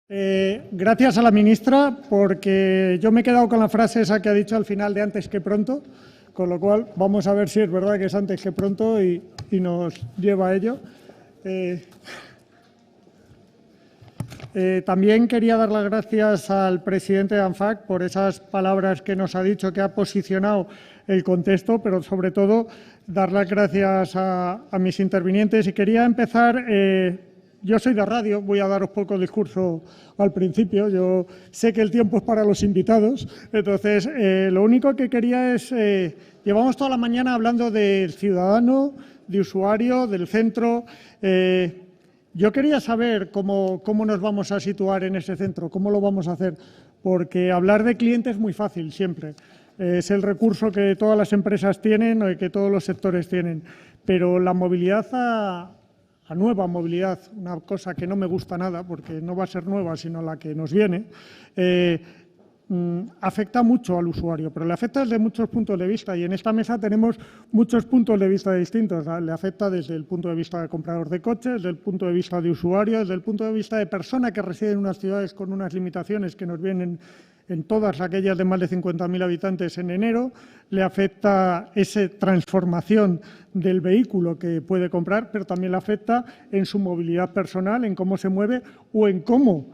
Gracias a la ministra, porque yo me he quedado con la frase esa que ha dicho al final de antes que pronto, con lo cual vamos a ver si es verdad que es antes que pronto y nos lleva a ello. También quería dar las gracias al presidente de ANFAC por esas palabras que nos ha dicho, que ha posicionado el contexto, pero sobre todo dar las gracias a mis intervinientes. Y quería empezar, yo soy de radio, voy a daros poco discurso al principio, yo sé que el tiempo es para los invitados, entonces lo único que quería es, llevamos toda la mañana hablando del ciudadano, de usuario, del centro. Yo quería saber cómo nos vamos a situar en ese centro, cómo lo vamos a hacer, porque hablar de cliente es muy fácil siempre. Es el recurso que todas las empresas tienen o que todos los sectores tienen. Pero la movilidad a nueva movilidad, una cosa que no me gusta nada, porque no va a ser nueva, sino la que nos viene, afecta mucho al usuario, pero le afecta desde muchos puntos de vista y en esta mesa tenemos muchos puntos de vista distintos. Le afecta desde el punto de vista de comprador de coches, desde el punto de vista de usuario, desde el punto de vista de persona que reside en unas ciudades con unas limitaciones que nos vienen en todas aquellas de más de 50.000 habitantes en enero, le afecta esa transformación del vehículo que puede comprar, pero también le afecta en su movilidad personal, en cómo se mueve o en cómo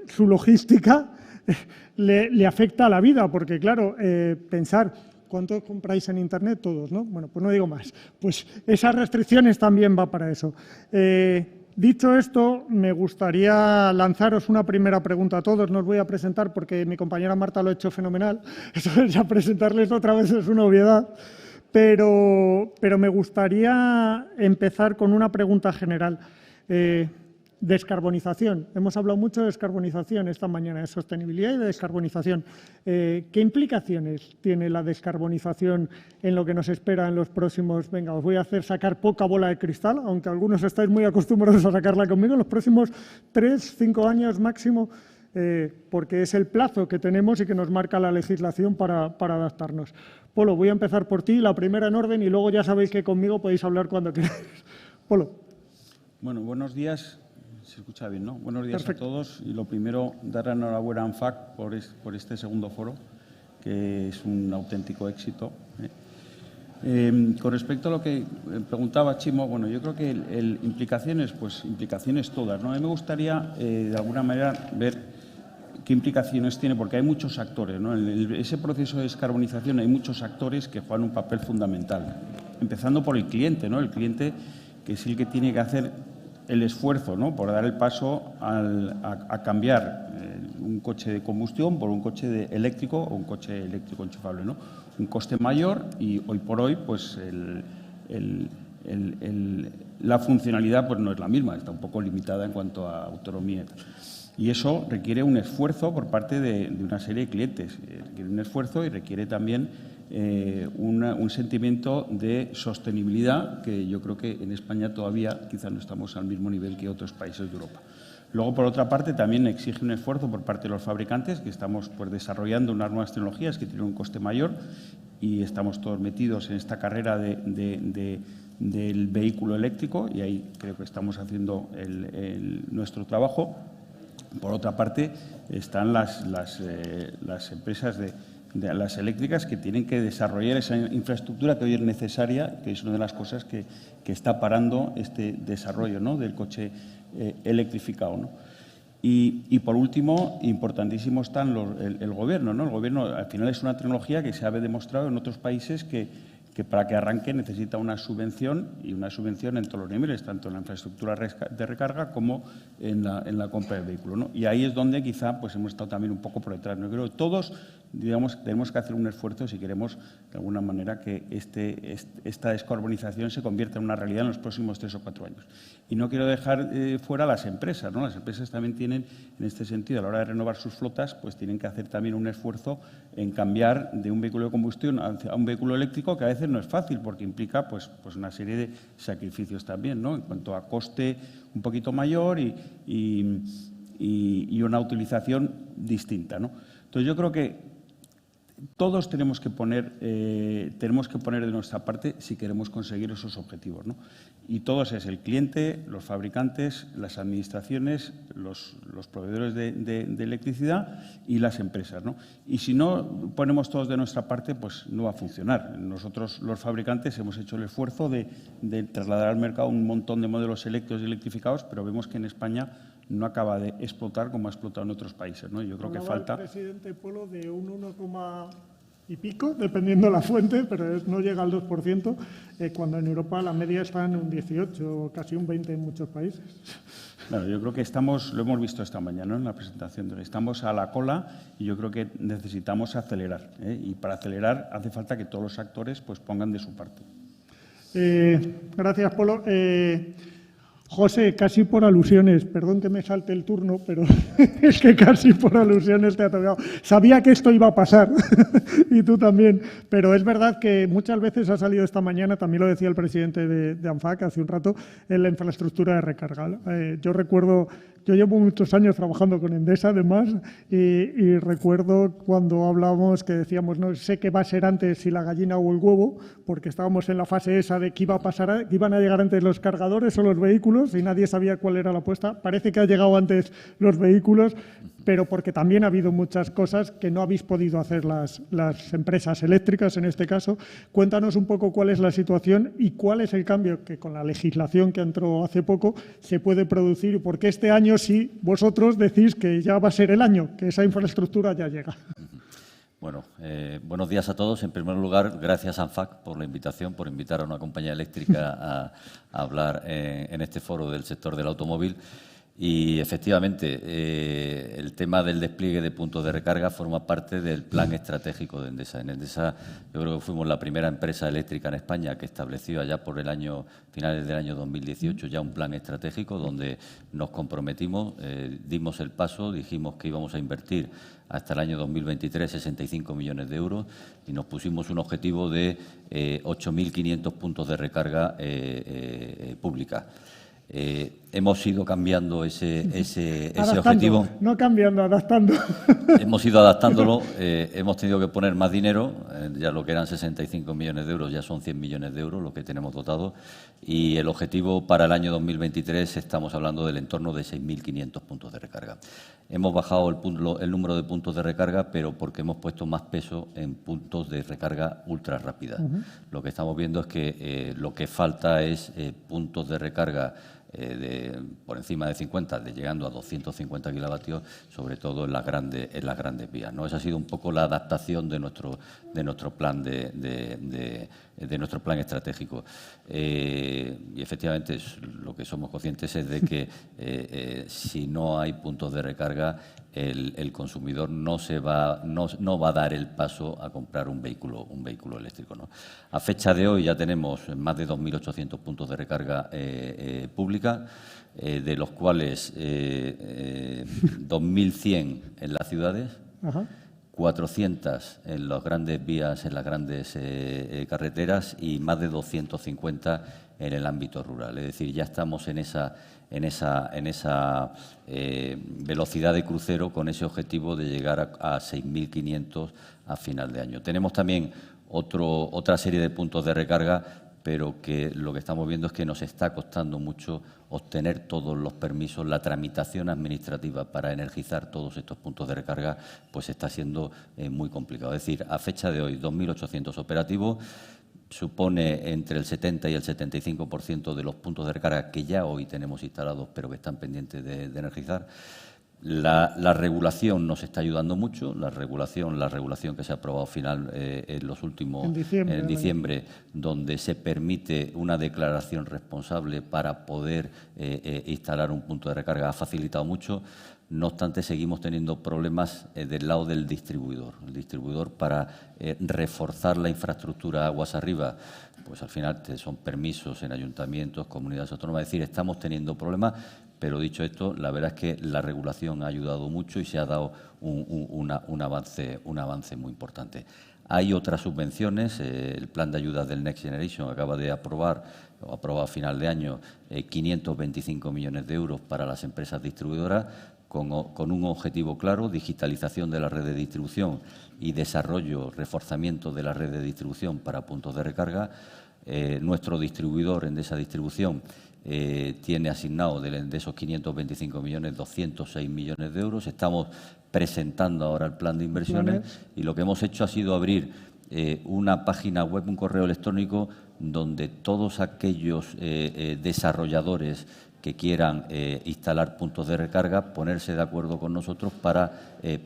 su logística le afecta a la vida, porque claro, pensar, ¿cuánto compráis en Internet? Todos, ¿no? Bueno, pues no digo más. Pues esas restricciones también va para eso. Dicho esto, me gustaría lanzaros una primera pregunta a todos. No os voy a presentar porque mi compañera Marta lo ha hecho fenomenal. Entonces, ya presentarles otra vez es una obviedad. Pero me gustaría empezar con una pregunta general. Descarbonización. Hemos hablado mucho de descarbonización esta mañana, de sostenibilidad y de descarbonización. ¿Qué implicaciones tiene la descarbonización en lo que nos espera en los próximos? Venga, os voy a hacer sacar poca bola de cristal, aunque algunos estáis muy acostumbrados a sacarla conmigo, en los próximos 3, 5 años máximo, porque es el plazo que tenemos y que nos marca la legislación para adaptarnos. Polo, voy a empezar por ti, la primera en orden, y luego ya sabéis que conmigo podéis hablar cuando queráis. Polo. Bueno, buenos días. Se escucha bien, ¿no? Buenos días. Perfecto. A todos. Y lo primero, dar la enhorabuena a ANFAC por este segundo foro, que es un auténtico éxito. Con respecto a lo que preguntaba Chimo, bueno, yo creo que implicaciones, pues implicaciones todas, ¿no? A mí me gustaría, de alguna manera, ver qué implicaciones tiene, porque hay muchos actores, ¿no? En ese proceso de descarbonización hay muchos actores que juegan un papel fundamental, empezando por el cliente, ¿no? El cliente, que es el que tiene que hacer el esfuerzo, ¿no?, por dar el paso a cambiar un coche de combustión por un coche eléctrico o un coche eléctrico enchufable, ¿no? Un coste mayor y hoy por hoy pues la funcionalidad pues no es la misma, está un poco limitada en cuanto a autonomía. Y eso requiere un esfuerzo por parte de una serie de clientes. Requiere un esfuerzo y requiere también un sentimiento de sostenibilidad que yo creo que en España todavía quizá no estamos al mismo nivel que otros países de Europa. Luego, por otra parte, también exige un esfuerzo por parte de los fabricantes, que estamos pues, desarrollando unas nuevas tecnologías que tienen un coste mayor y estamos todos metidos en esta carrera del vehículo eléctrico y ahí creo que estamos haciendo nuestro trabajo. Por otra parte, están las empresas de las eléctricas que tienen que desarrollar esa infraestructura que hoy es necesaria, que es una de las cosas que está parando este desarrollo, ¿no?, del coche electrificado, ¿no? Y por último, importantísimo está el Gobierno, ¿no? El Gobierno al final es una tecnología que se ha demostrado en otros países que para que arranque necesita una subvención y una subvención en todos los niveles, tanto en la infraestructura de recarga como en la compra del vehículo, ¿no? Y ahí es donde quizá pues, hemos estado también un poco por detrás. ¿No? Creo que todos, digamos, tenemos que hacer un esfuerzo si queremos, de alguna manera, que esta descarbonización se convierta en una realidad en los próximos 3 o 4 años. Y no quiero dejar fuera a las empresas, ¿no? Las empresas también tienen, en este sentido, a la hora de renovar sus flotas, pues tienen que hacer también un esfuerzo en cambiar de un vehículo de combustión a un vehículo eléctrico, que a veces no es fácil porque implica pues una serie de sacrificios también, ¿no?, en cuanto a coste un poquito mayor y una utilización distinta, ¿no? Entonces, yo creo que todos tenemos que poner de nuestra parte si queremos conseguir esos objetivos, ¿no? Y todos es el cliente, los fabricantes, las administraciones, los proveedores de electricidad y las empresas, ¿no? Y si no ponemos todos de nuestra parte, pues no va a funcionar. Nosotros, los fabricantes, hemos hecho el esfuerzo de trasladar al mercado un montón de modelos eléctricos y electrificados, pero vemos que en España no acaba de explotar como ha explotado en otros países, ¿no? Yo creo que falta… El presidente Polo de un 1, y pico, dependiendo de la fuente, pero no llega al 2%, cuando en Europa la media está en un 18, casi un 20 en muchos países. Claro, yo creo que estamos, lo hemos visto esta mañana, ¿no?, en la presentación, estamos a la cola y yo creo que necesitamos acelerar, y para acelerar hace falta que todos los actores pues pongan de su parte. Gracias, Polo. José, casi por alusiones, perdón que me salte el turno, pero es que casi por alusiones te ha tocado. Sabía que esto iba a pasar, y tú también, pero es verdad que muchas veces ha salido esta mañana, también lo decía el presidente de ANFAC hace un rato, en la infraestructura de recarga. Yo recuerdo… Yo llevo muchos años trabajando con Endesa, además, y recuerdo cuando hablábamos que decíamos, no sé qué va a ser antes, si la gallina o el huevo, porque estábamos en la fase esa de que iba a pasar, que iban a llegar antes los cargadores o los vehículos y nadie sabía cuál era la apuesta. Parece que ha llegado antes los vehículos, pero porque también ha habido muchas cosas que no habéis podido hacer las empresas eléctricas, en este caso. Cuéntanos un poco cuál es la situación y cuál es el cambio que con la legislación que entró hace poco se puede producir, y por qué este año sí vosotros decís que ya va a ser el año, que esa infraestructura ya llega. Bueno, buenos días a todos. En primer lugar, gracias a ANFAC por la invitación, por invitar a una compañía eléctrica a hablar en este foro del sector del automóvil. Y efectivamente, el tema del despliegue de puntos de recarga forma parte del plan estratégico de Endesa. En Endesa yo creo que fuimos la primera empresa eléctrica en España que estableció allá por finales del año 2018 ya un plan estratégico donde nos comprometimos, dimos el paso, dijimos que íbamos a invertir hasta el año 2023 65 millones de euros y nos pusimos un objetivo de 8.500 puntos de recarga pública. Hemos ido cambiando ese objetivo. No cambiando, adaptando. Hemos ido adaptándolo, hemos tenido que poner más dinero, ya lo que eran 65 millones de euros ya son 100 millones de euros lo que tenemos dotado, y el objetivo para el año 2023 estamos hablando del entorno de 6.500 puntos de recarga. Hemos bajado el número de puntos de recarga, pero porque hemos puesto más peso en puntos de recarga ultra rápida. Lo que estamos viendo es que lo que falta es puntos de recarga por encima de 50, llegando a 250 kilovatios, sobre todo en las grandes vías, ¿no? Esa ha sido un poco la adaptación de nuestro plan de nuestro plan estratégico. Y efectivamente lo que somos conscientes es de que si no hay puntos de recarga, el consumidor no va a dar el paso a comprar un vehículo eléctrico, ¿no? A fecha de hoy ya tenemos más de 2.800 puntos de recarga pública, de los cuales 2.100 en las ciudades, 400 en las grandes vías, en las grandes carreteras y más de 250 en el ámbito rural. Es decir, ya estamos en esa velocidad de crucero con ese objetivo de llegar a 6.500 a final de año. Tenemos también otra serie de puntos de recarga, pero que lo que estamos viendo es que nos está costando mucho obtener todos los permisos. La tramitación administrativa para energizar todos estos puntos de recarga pues está siendo muy complicado. Es decir, a fecha de hoy, 2.800 operativos, supone entre el 70 y el 75% de los puntos de recarga que ya hoy tenemos instalados, pero que están pendientes de energizar. La regulación nos está ayudando mucho, la regulación que se ha aprobado en diciembre, donde se permite una declaración responsable para poder instalar un punto de recarga, ha facilitado mucho. No obstante, seguimos teniendo problemas del lado del distribuidor. El distribuidor, para reforzar la infraestructura aguas arriba, pues al final son permisos en ayuntamientos, comunidades autónomas. Es decir, estamos teniendo problemas. Pero dicho esto, la verdad es que la regulación ha ayudado mucho y se ha dado un avance muy importante. Hay otras subvenciones, el plan de ayudas del Next Generation acaba de aprobar, o aprobado a final de año, 525 millones de euros para las empresas distribuidoras, con un objetivo claro, digitalización de la red de distribución y desarrollo, reforzamiento de la red de distribución para puntos de recarga. Nuestro distribuidor, Endesa Distribución, tiene asignado de esos 525 millones, 206 millones de euros. Estamos presentando ahora el plan de inversiones y lo que hemos hecho ha sido abrir una página web, un correo electrónico, donde todos aquellos desarrolladores que quieran instalar puntos de recarga, ponerse de acuerdo con nosotros para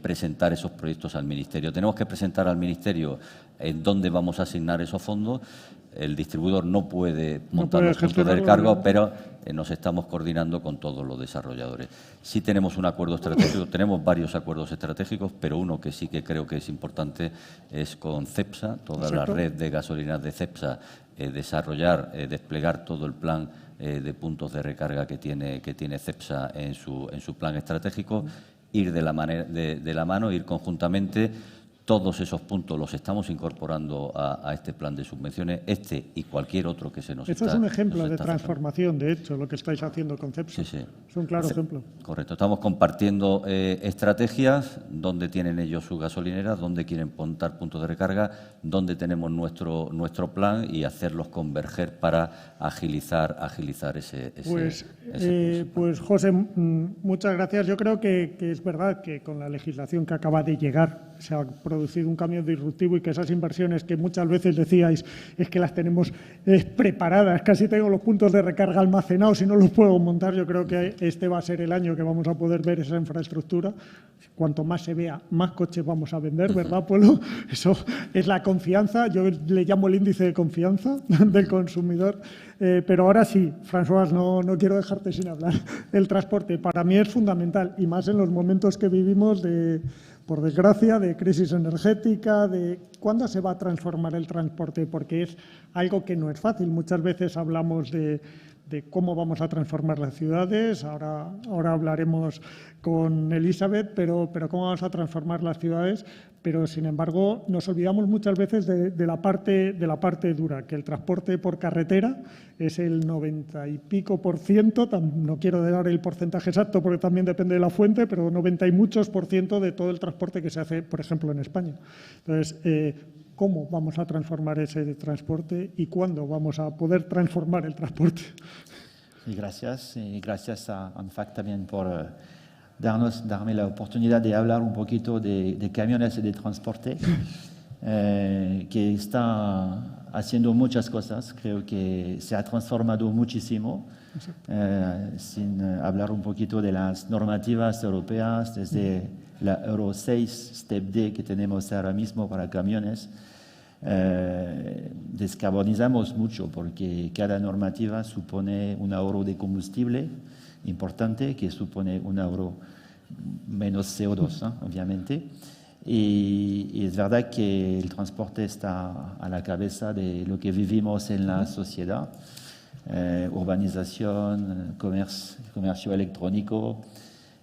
presentar esos proyectos al Ministerio. Tenemos que presentar al Ministerio en dónde vamos a asignar esos fondos. El distribuidor no puede montar los puntos de recarga, pero nos estamos coordinando con todos los desarrolladores. Sí tenemos un acuerdo estratégico, tenemos varios acuerdos estratégicos, pero uno que sí que creo que es importante es con Cepsa, toda la red de gasolineras de Cepsa, desarrollar, desplegar todo el plan de puntos de recarga que tiene Cepsa en su plan estratégico, ir de la mano, ir conjuntamente. Todos esos puntos los estamos incorporando a este plan de subvenciones, y cualquier otro que se nos Eso es un ejemplo de transformación, de hecho, lo que estáis haciendo con Cepsa. Sí. Es un claro ejemplo. Correcto. Estamos compartiendo estrategias, dónde tienen ellos sus gasolineras, dónde quieren montar puntos de recarga, dónde tenemos nuestro plan y hacerlos converger para agilizar ese Pues, José, muchas gracias. Yo creo que es verdad que con la legislación que acaba de llegar se ha producido un cambio disruptivo y que esas inversiones que muchas veces decíais es que las tenemos preparadas, casi tengo los puntos de recarga almacenados y no los puedo montar. Yo creo que este va a ser el año que vamos a poder ver esa infraestructura. Cuanto más se vea, más coches vamos a vender, ¿verdad, Polo? Eso es la confianza, yo le llamo el índice de confianza del consumidor. Pero ahora sí, François, no quiero dejarte sin hablar. El transporte para mí es fundamental y más en los momentos que vivimos por desgracia, de crisis energética, de cuándo se va a transformar el transporte, porque es algo que no es fácil. Muchas veces hablamos de cómo vamos a transformar las ciudades, ahora hablaremos con Elizabeth, pero cómo vamos a transformar las ciudades, pero sin embargo nos olvidamos muchas veces de la parte dura, que el transporte por carretera es el 90 y pico %, no quiero dar el porcentaje exacto porque también depende de la fuente, pero 90 y muchos % de todo el transporte que se hace, por ejemplo, en España. Entonces, ¿cómo vamos a transformar ese transporte y cuándo vamos a poder transformar el transporte? Y gracias a ANFAC también por darme la oportunidad de hablar un poquito de camiones y de transporte, que está haciendo muchas cosas. Creo que se ha transformado muchísimo, sin hablar un poquito de las normativas europeas, desde la Euro 6 Step D que tenemos ahora mismo para camiones. Descarbonizamos mucho porque cada normativa supone un ahorro de combustible importante, que supone un ahorro menos CO2, obviamente. Y es verdad que el transporte está a la cabeza de lo que vivimos en la sociedad. Urbanización, comercio electrónico,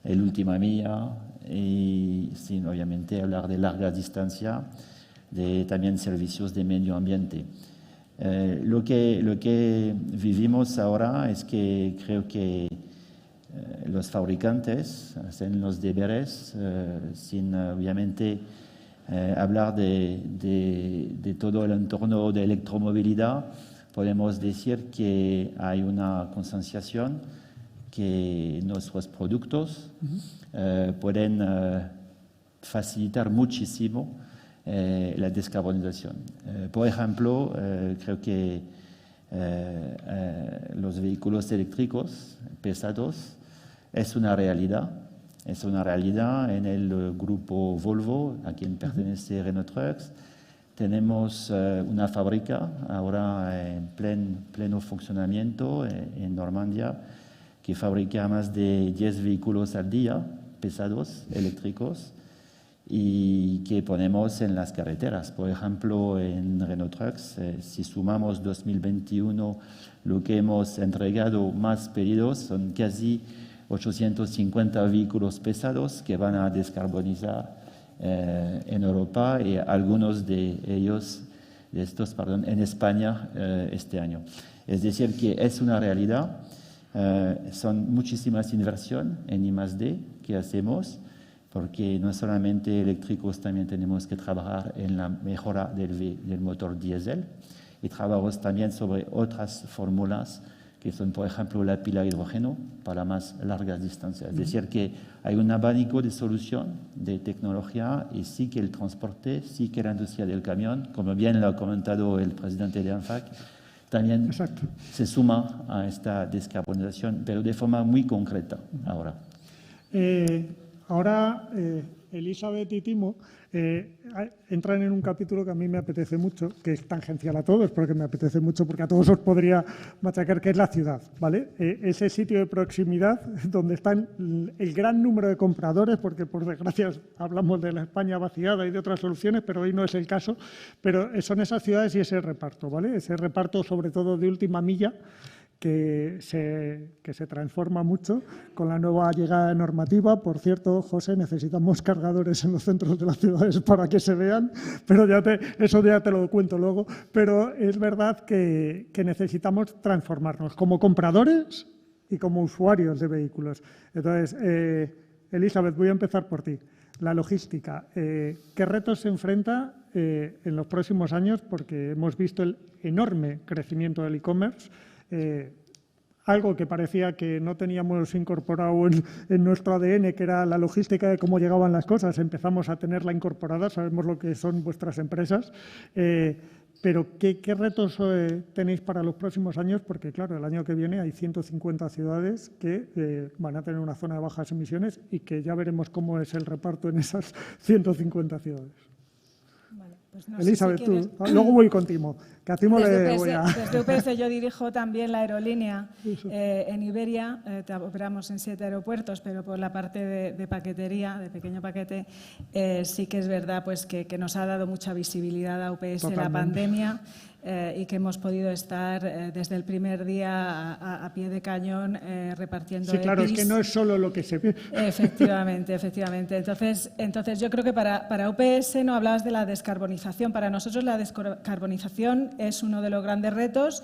el última milla y, sin obviamente, hablar de larga distancia, de también servicios de medio ambiente. Lo que vivimos ahora es que creo que los fabricantes hacen los deberes, sin obviamente hablar de todo el entorno de electromovilidad. Podemos decir que hay una concienciación que nuestros productos pueden facilitar muchísimo la descarbonización. Por ejemplo, creo que los vehículos eléctricos pesados es una realidad en el grupo Volvo, a quien pertenece Renault Trucks. Tenemos una fábrica ahora en pleno funcionamiento en Normandía, que fabrica más de 10 vehículos al día pesados, eléctricos, y que ponemos en las carreteras. Por ejemplo, en Renault Trucks, si sumamos 2021, lo que hemos entregado más pedidos son casi 850 vehículos pesados que van a descarbonizar en Europa y algunos de estos en España este año. Es decir, que es una realidad. Son muchísimas inversiones en I+D que hacemos, porque no solamente eléctricos, también tenemos que trabajar en la mejora del motor diésel y trabajamos también sobre otras fórmulas que son, por ejemplo, la pila de hidrógeno para más largas distancias. Es decir, que hay un abanico de solución de tecnología y sí que el transporte, sí que la industria del camión, como bien lo ha comentado el presidente de ANFAC, también se suma a esta descarbonización, pero de forma muy concreta ahora. Ahora, Elizabeth y Timo entran en un capítulo que a mí me apetece mucho, que es tangencial a todos, porque me apetece mucho, porque a todos os podría machacar, que es la ciudad, ¿vale? Ese sitio de proximidad donde están el gran número de compradores, porque por desgracia hablamos de la España vaciada y de otras soluciones, pero hoy no es el caso, pero son esas ciudades y ese reparto, ¿vale? Ese reparto sobre todo de última milla, que se transforma mucho con la nueva llegada normativa. Por cierto, José, necesitamos cargadores en los centros de las ciudades para que se vean, pero eso ya te lo cuento luego. Pero es verdad que necesitamos transformarnos como compradores y como usuarios de vehículos. Entonces, Elizabeth, voy a empezar por ti. La logística, ¿qué retos se enfrenta en los próximos años? Porque hemos visto el enorme crecimiento del e-commerce, algo que parecía que no teníamos incorporado en nuestro ADN, que era la logística de cómo llegaban las cosas. Empezamos a tenerla incorporada, sabemos lo que son vuestras empresas, pero ¿qué retos tenéis para los próximos años? Porque, claro, el año que viene hay 150 ciudades que van a tener una zona de bajas emisiones y que ya veremos cómo es el reparto en esas 150 ciudades. Pues no Elizabeth, sé si quieres... luego voy con Timo, que a Timo le voy a... Desde UPS yo dirijo también la aerolínea en Iberia, operamos en 7 aeropuertos, pero por la parte de paquetería, de pequeño paquete, sí que es verdad pues que nos ha dado mucha visibilidad a UPS la pandemia. Y que hemos podido estar desde el primer día a pie de cañón repartiendo. Sí, claro, es que no es solo lo que se ve. Efectivamente, efectivamente. Entonces yo creo que para UPS, no hablabas de la descarbonización. Para nosotros la descarbonización es uno de los grandes retos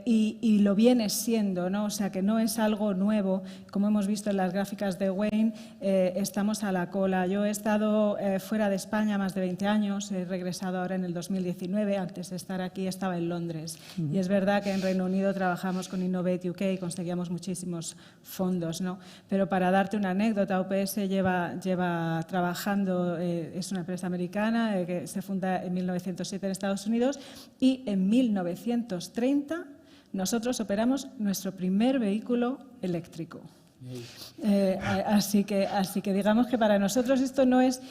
y lo viene siendo, ¿no? O sea, que no es algo nuevo. Como hemos visto en las gráficas de Wayne, estamos a la cola. Yo he estado fuera de España más de 20 años, he regresado ahora en el 2019, antes de estar aquí estaba en Londres. Y es verdad que en Reino Unido trabajamos con Innovate UK y conseguíamos muchísimos fondos, ¿no? Pero para darte una anécdota, UPS lleva trabajando, es una empresa americana que se funda en 1907 en Estados Unidos y en 1930 nosotros operamos nuestro primer vehículo eléctrico. Así que digamos que para nosotros esto no es,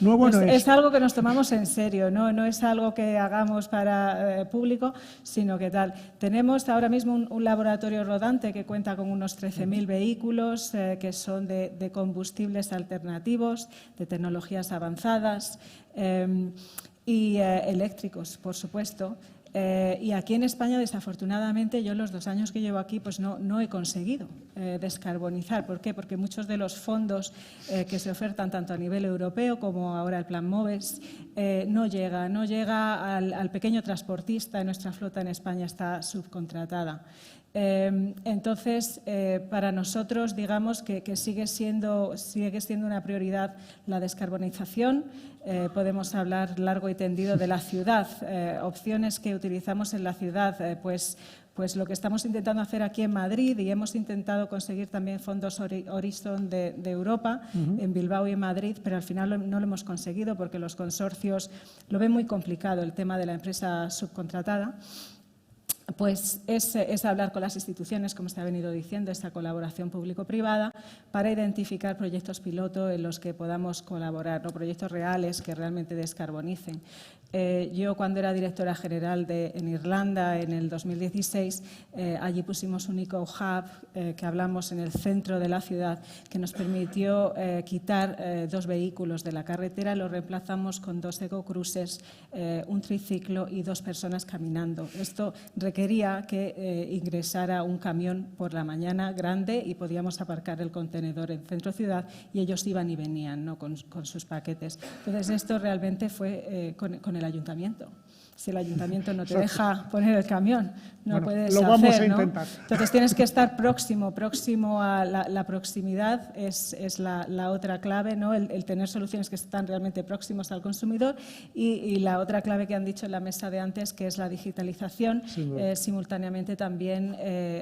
es algo que nos tomamos en serio, no es algo que hagamos para público, sino que tal. Tenemos ahora mismo un laboratorio rodante que cuenta con unos 13.000 vehículos que son de combustibles alternativos, de tecnologías avanzadas y eléctricos, por supuesto. Y aquí en España, desafortunadamente, yo en los 2 años que llevo aquí pues no he conseguido descarbonizar. ¿Por qué? Porque muchos de los fondos que se ofertan tanto a nivel europeo como ahora el Plan MOVES no llega al pequeño transportista. Nuestra flota en España está subcontratada. Entonces, para nosotros, digamos que sigue siendo una prioridad la descarbonización. Podemos hablar largo y tendido de la ciudad, opciones que utilizamos en la ciudad, pues lo que estamos intentando hacer aquí en Madrid, y hemos intentado conseguir también fondos Horizon de Europa, en Bilbao y en Madrid, pero al final no lo hemos conseguido porque los consorcios lo ven muy complicado, el tema de la empresa subcontratada. Pues es hablar con las instituciones, como se ha venido diciendo, esa colaboración público-privada, para identificar proyectos piloto en los que podamos colaborar, ¿no? Proyectos reales que realmente descarbonicen. Yo, cuando era directora general en Irlanda en el 2016, allí pusimos un eco-hub que hablamos en el centro de la ciudad, que nos permitió quitar 2 vehículos de la carretera, los reemplazamos con 2 ecocruises, un triciclo y 2 personas caminando. Esto requería que ingresara un camión por la mañana grande y podíamos aparcar el contenedor en centro ciudad y ellos iban y venían, ¿no? con sus paquetes. Entonces, esto realmente fue con el ayuntamiento. si el ayuntamiento no te deja poner el camión, no bueno, puedes lo vamos hacer, a ¿no? intentar. Entonces tienes que estar próximo a la proximidad es la otra clave, ¿no? El tener soluciones que están realmente próximos al consumidor y la otra clave que han dicho en la mesa de antes, que es la digitalización. Simultáneamente también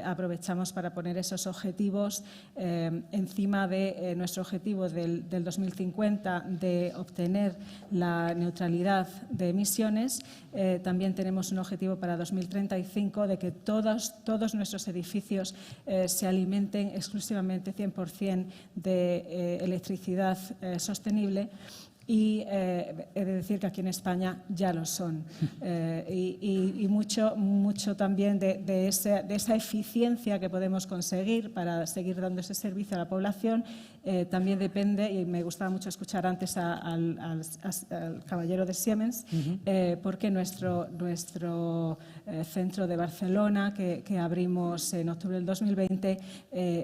aprovechamos para poner esos objetivos encima de nuestro objetivo del 2050 de obtener la neutralidad de emisiones. También tenemos un objetivo para 2035 de que todos nuestros edificios se alimenten exclusivamente 100% de electricidad sostenible. Y he de decir que aquí en España ya lo son. Y mucho también de esa eficiencia que podemos conseguir para seguir dando ese servicio a la población también depende, y me gustaba mucho escuchar antes al caballero de Siemens, porque nuestro centro de Barcelona, que abrimos en octubre del 2020,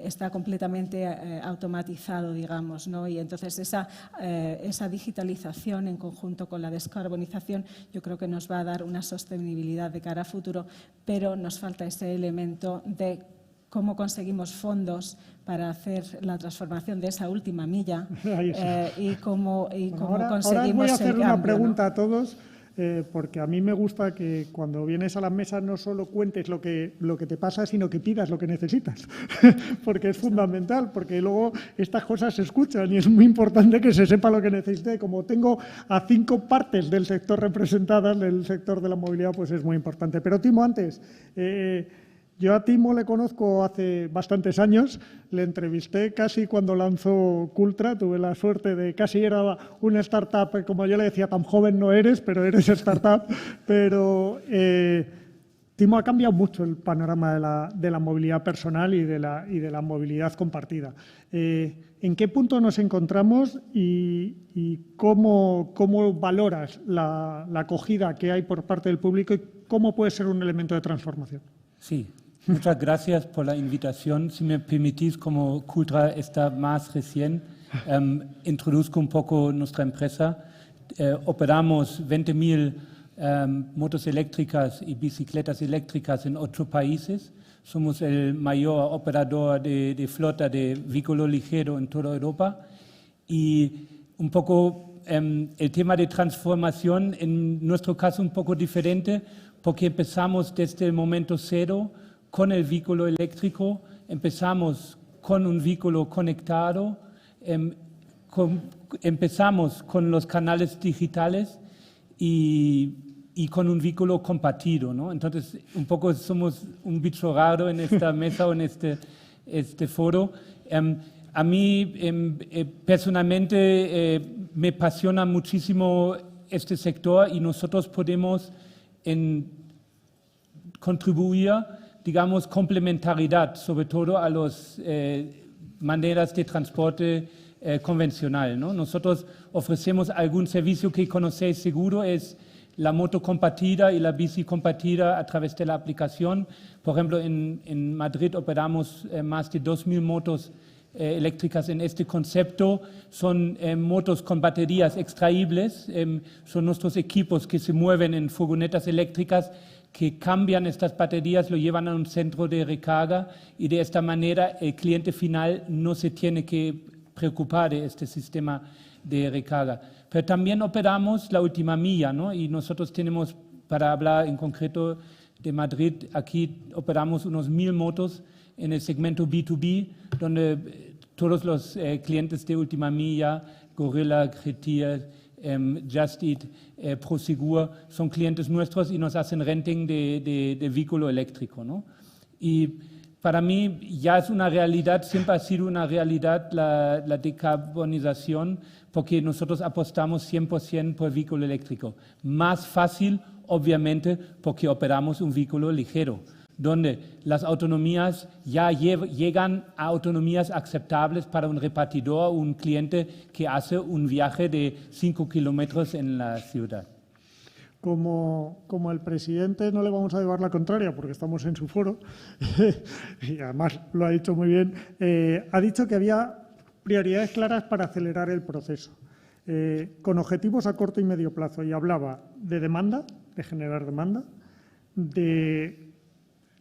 está completamente automatizado, digamos, ¿no? Y entonces esa digitalización en conjunto con la descarbonización yo creo que nos va a dar una sostenibilidad de cara a futuro, pero nos falta ese elemento de cómo conseguimos fondos para hacer la transformación de esa última milla y cómo conseguimos ahora voy a hacer el una cambio, pregunta, ¿no? a todos, porque a mí me gusta que cuando vienes a las mesas no solo cuentes lo que te pasa, sino que pidas lo que necesitas, porque es fundamental, porque luego estas cosas se escuchan y es muy importante que se sepa lo que necesite. Como tengo a 5 partes del sector representadas, del sector de la movilidad, pues es muy importante. Pero Timo, antes… yo a Timo le conozco hace bastantes años, le entrevisté casi cuando lanzó Cultra, tuve la suerte de, casi era una startup, como yo le decía, tan joven no eres, pero eres startup, pero Timo ha cambiado mucho el panorama de la movilidad personal y de la movilidad compartida. ¿En qué punto nos encontramos y cómo valoras la acogida que hay por parte del público y cómo puede ser un elemento de transformación? Sí, muchas gracias por la invitación. Si me permitís, como Cultra está más recién, introduzco un poco nuestra empresa. Operamos 20.000 motos eléctricas y bicicletas eléctricas en 8 países. Somos el mayor operador de flota de vehículo ligero en toda Europa. Y un poco el tema de transformación, en nuestro caso un poco diferente, porque empezamos desde el momento cero con el vehículo eléctrico, empezamos con un vehículo conectado, empezamos con los canales digitales y con un vehículo compartido, ¿no? Entonces, un poco somos un bicho raro en esta mesa o en este foro. A mí, personalmente, me apasiona muchísimo este sector y nosotros podemos contribuir, digamos, complementariedad, sobre todo a las maneras de transporte convencional, ¿no? Nosotros ofrecemos algún servicio que conocéis seguro, es la moto compartida y la bici compartida a través de la aplicación. Por ejemplo, en Madrid operamos más de 2.000 motos eléctricas en este concepto. Son motos con baterías extraíbles, son nuestros equipos que se mueven en furgonetas eléctricas que cambian estas baterías, lo llevan a un centro de recarga y de esta manera el cliente final no se tiene que preocupar de este sistema de recarga. Pero también operamos la última milla, ¿no? Y nosotros tenemos, para hablar en concreto de Madrid, aquí operamos unos 1.000 motos en el segmento B2B, donde todos los clientes de última milla, Gorilla, Getir, Just Eat, Prosegur, son clientes nuestros y nos hacen renting de vehículo eléctrico, ¿no? Y para mí ya es una realidad, siempre ha sido una realidad la decarbonización, porque nosotros apostamos 100% por vehículo eléctrico. Más fácil, obviamente, porque operamos un vehículo ligero, donde las autonomías ya llegan a autonomías aceptables para un repartidor o un cliente que hace un viaje de 5 kilómetros en la ciudad. Como el presidente no le vamos a llevar la contraria porque estamos en su foro, y además lo ha dicho muy bien, ha dicho que había prioridades claras para acelerar el proceso, con objetivos a corto y medio plazo, y hablaba de demanda, de generar demanda, de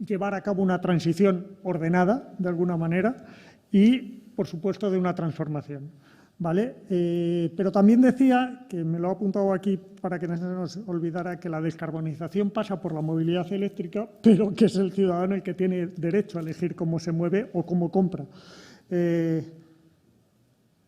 llevar a cabo una transición ordenada, de alguna manera, y, por supuesto, de una transformación. ¿Vale? Pero también decía, que me lo he apuntado aquí para que no se nos olvidara, que la descarbonización pasa por la movilidad eléctrica, pero que es el ciudadano el que tiene derecho a elegir cómo se mueve o cómo compra.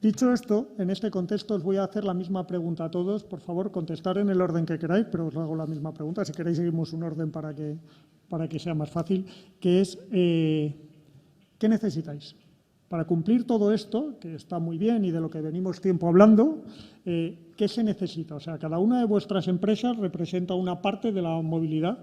Dicho esto, en este contexto os voy a hacer la misma pregunta a todos. Por favor, contestar en el orden que queráis, pero os hago la misma pregunta. Si queréis, seguimos un orden para que sea más fácil, que es ¿qué necesitáis? Para cumplir todo esto, que está muy bien y de lo que venimos tiempo hablando, ¿qué se necesita? O sea, cada una de vuestras empresas representa una parte de la movilidad.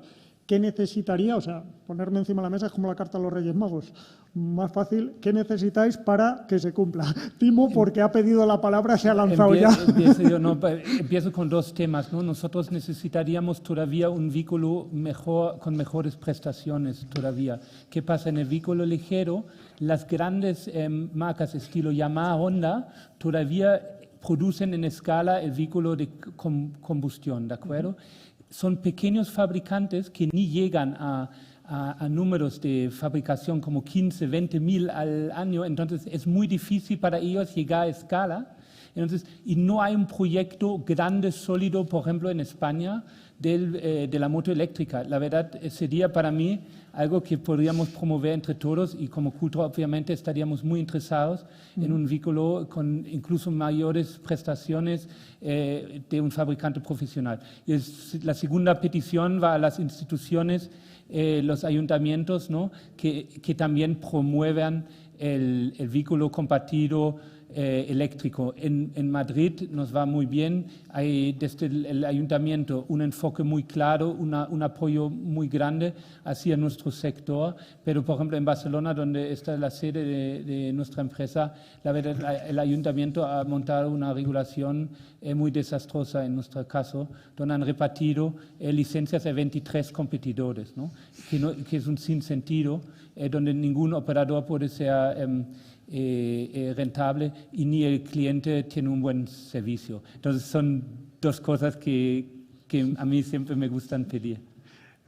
¿Qué necesitaría? O sea, ponerme encima de la mesa es como la carta a los Reyes Magos. Más fácil, ¿qué necesitáis para que se cumpla? Timo, porque ha pedido la palabra, se ha lanzado ya. Empiezo con dos temas, ¿no? Nosotros necesitaríamos todavía un vehículo mejor, con mejores prestaciones todavía. ¿Qué pasa? En el vehículo ligero, las grandes marcas estilo Yamaha, Honda, todavía producen en escala el vehículo de combustión, ¿de acuerdo? Son pequeños fabricantes que ni llegan a números de fabricación como 15, 20 mil al año, entonces es muy difícil para ellos llegar a escala. Entonces, y no hay un proyecto grande, sólido, por ejemplo, en España, de la moto eléctrica. La verdad sería para mí algo que podríamos promover entre todos y como Cultra obviamente estaríamos muy interesados en un vehículo con incluso mayores prestaciones de un fabricante profesional. Y la segunda petición va a las instituciones, los ayuntamientos, ¿no? que también promuevan el vehículo compartido eléctrico. En Madrid nos va muy bien, hay desde el ayuntamiento un enfoque muy claro, un apoyo muy grande hacia nuestro sector, pero por ejemplo en Barcelona, donde está la sede de nuestra empresa, la verdad el ayuntamiento ha montado una regulación muy desastrosa en nuestro caso, donde han repartido licencias a 23 competidores, ¿no? Que es un sinsentido, donde ningún operador puede ser rentable y ni el cliente tiene un buen servicio. Entonces son dos cosas que a mí siempre me gustan pedir.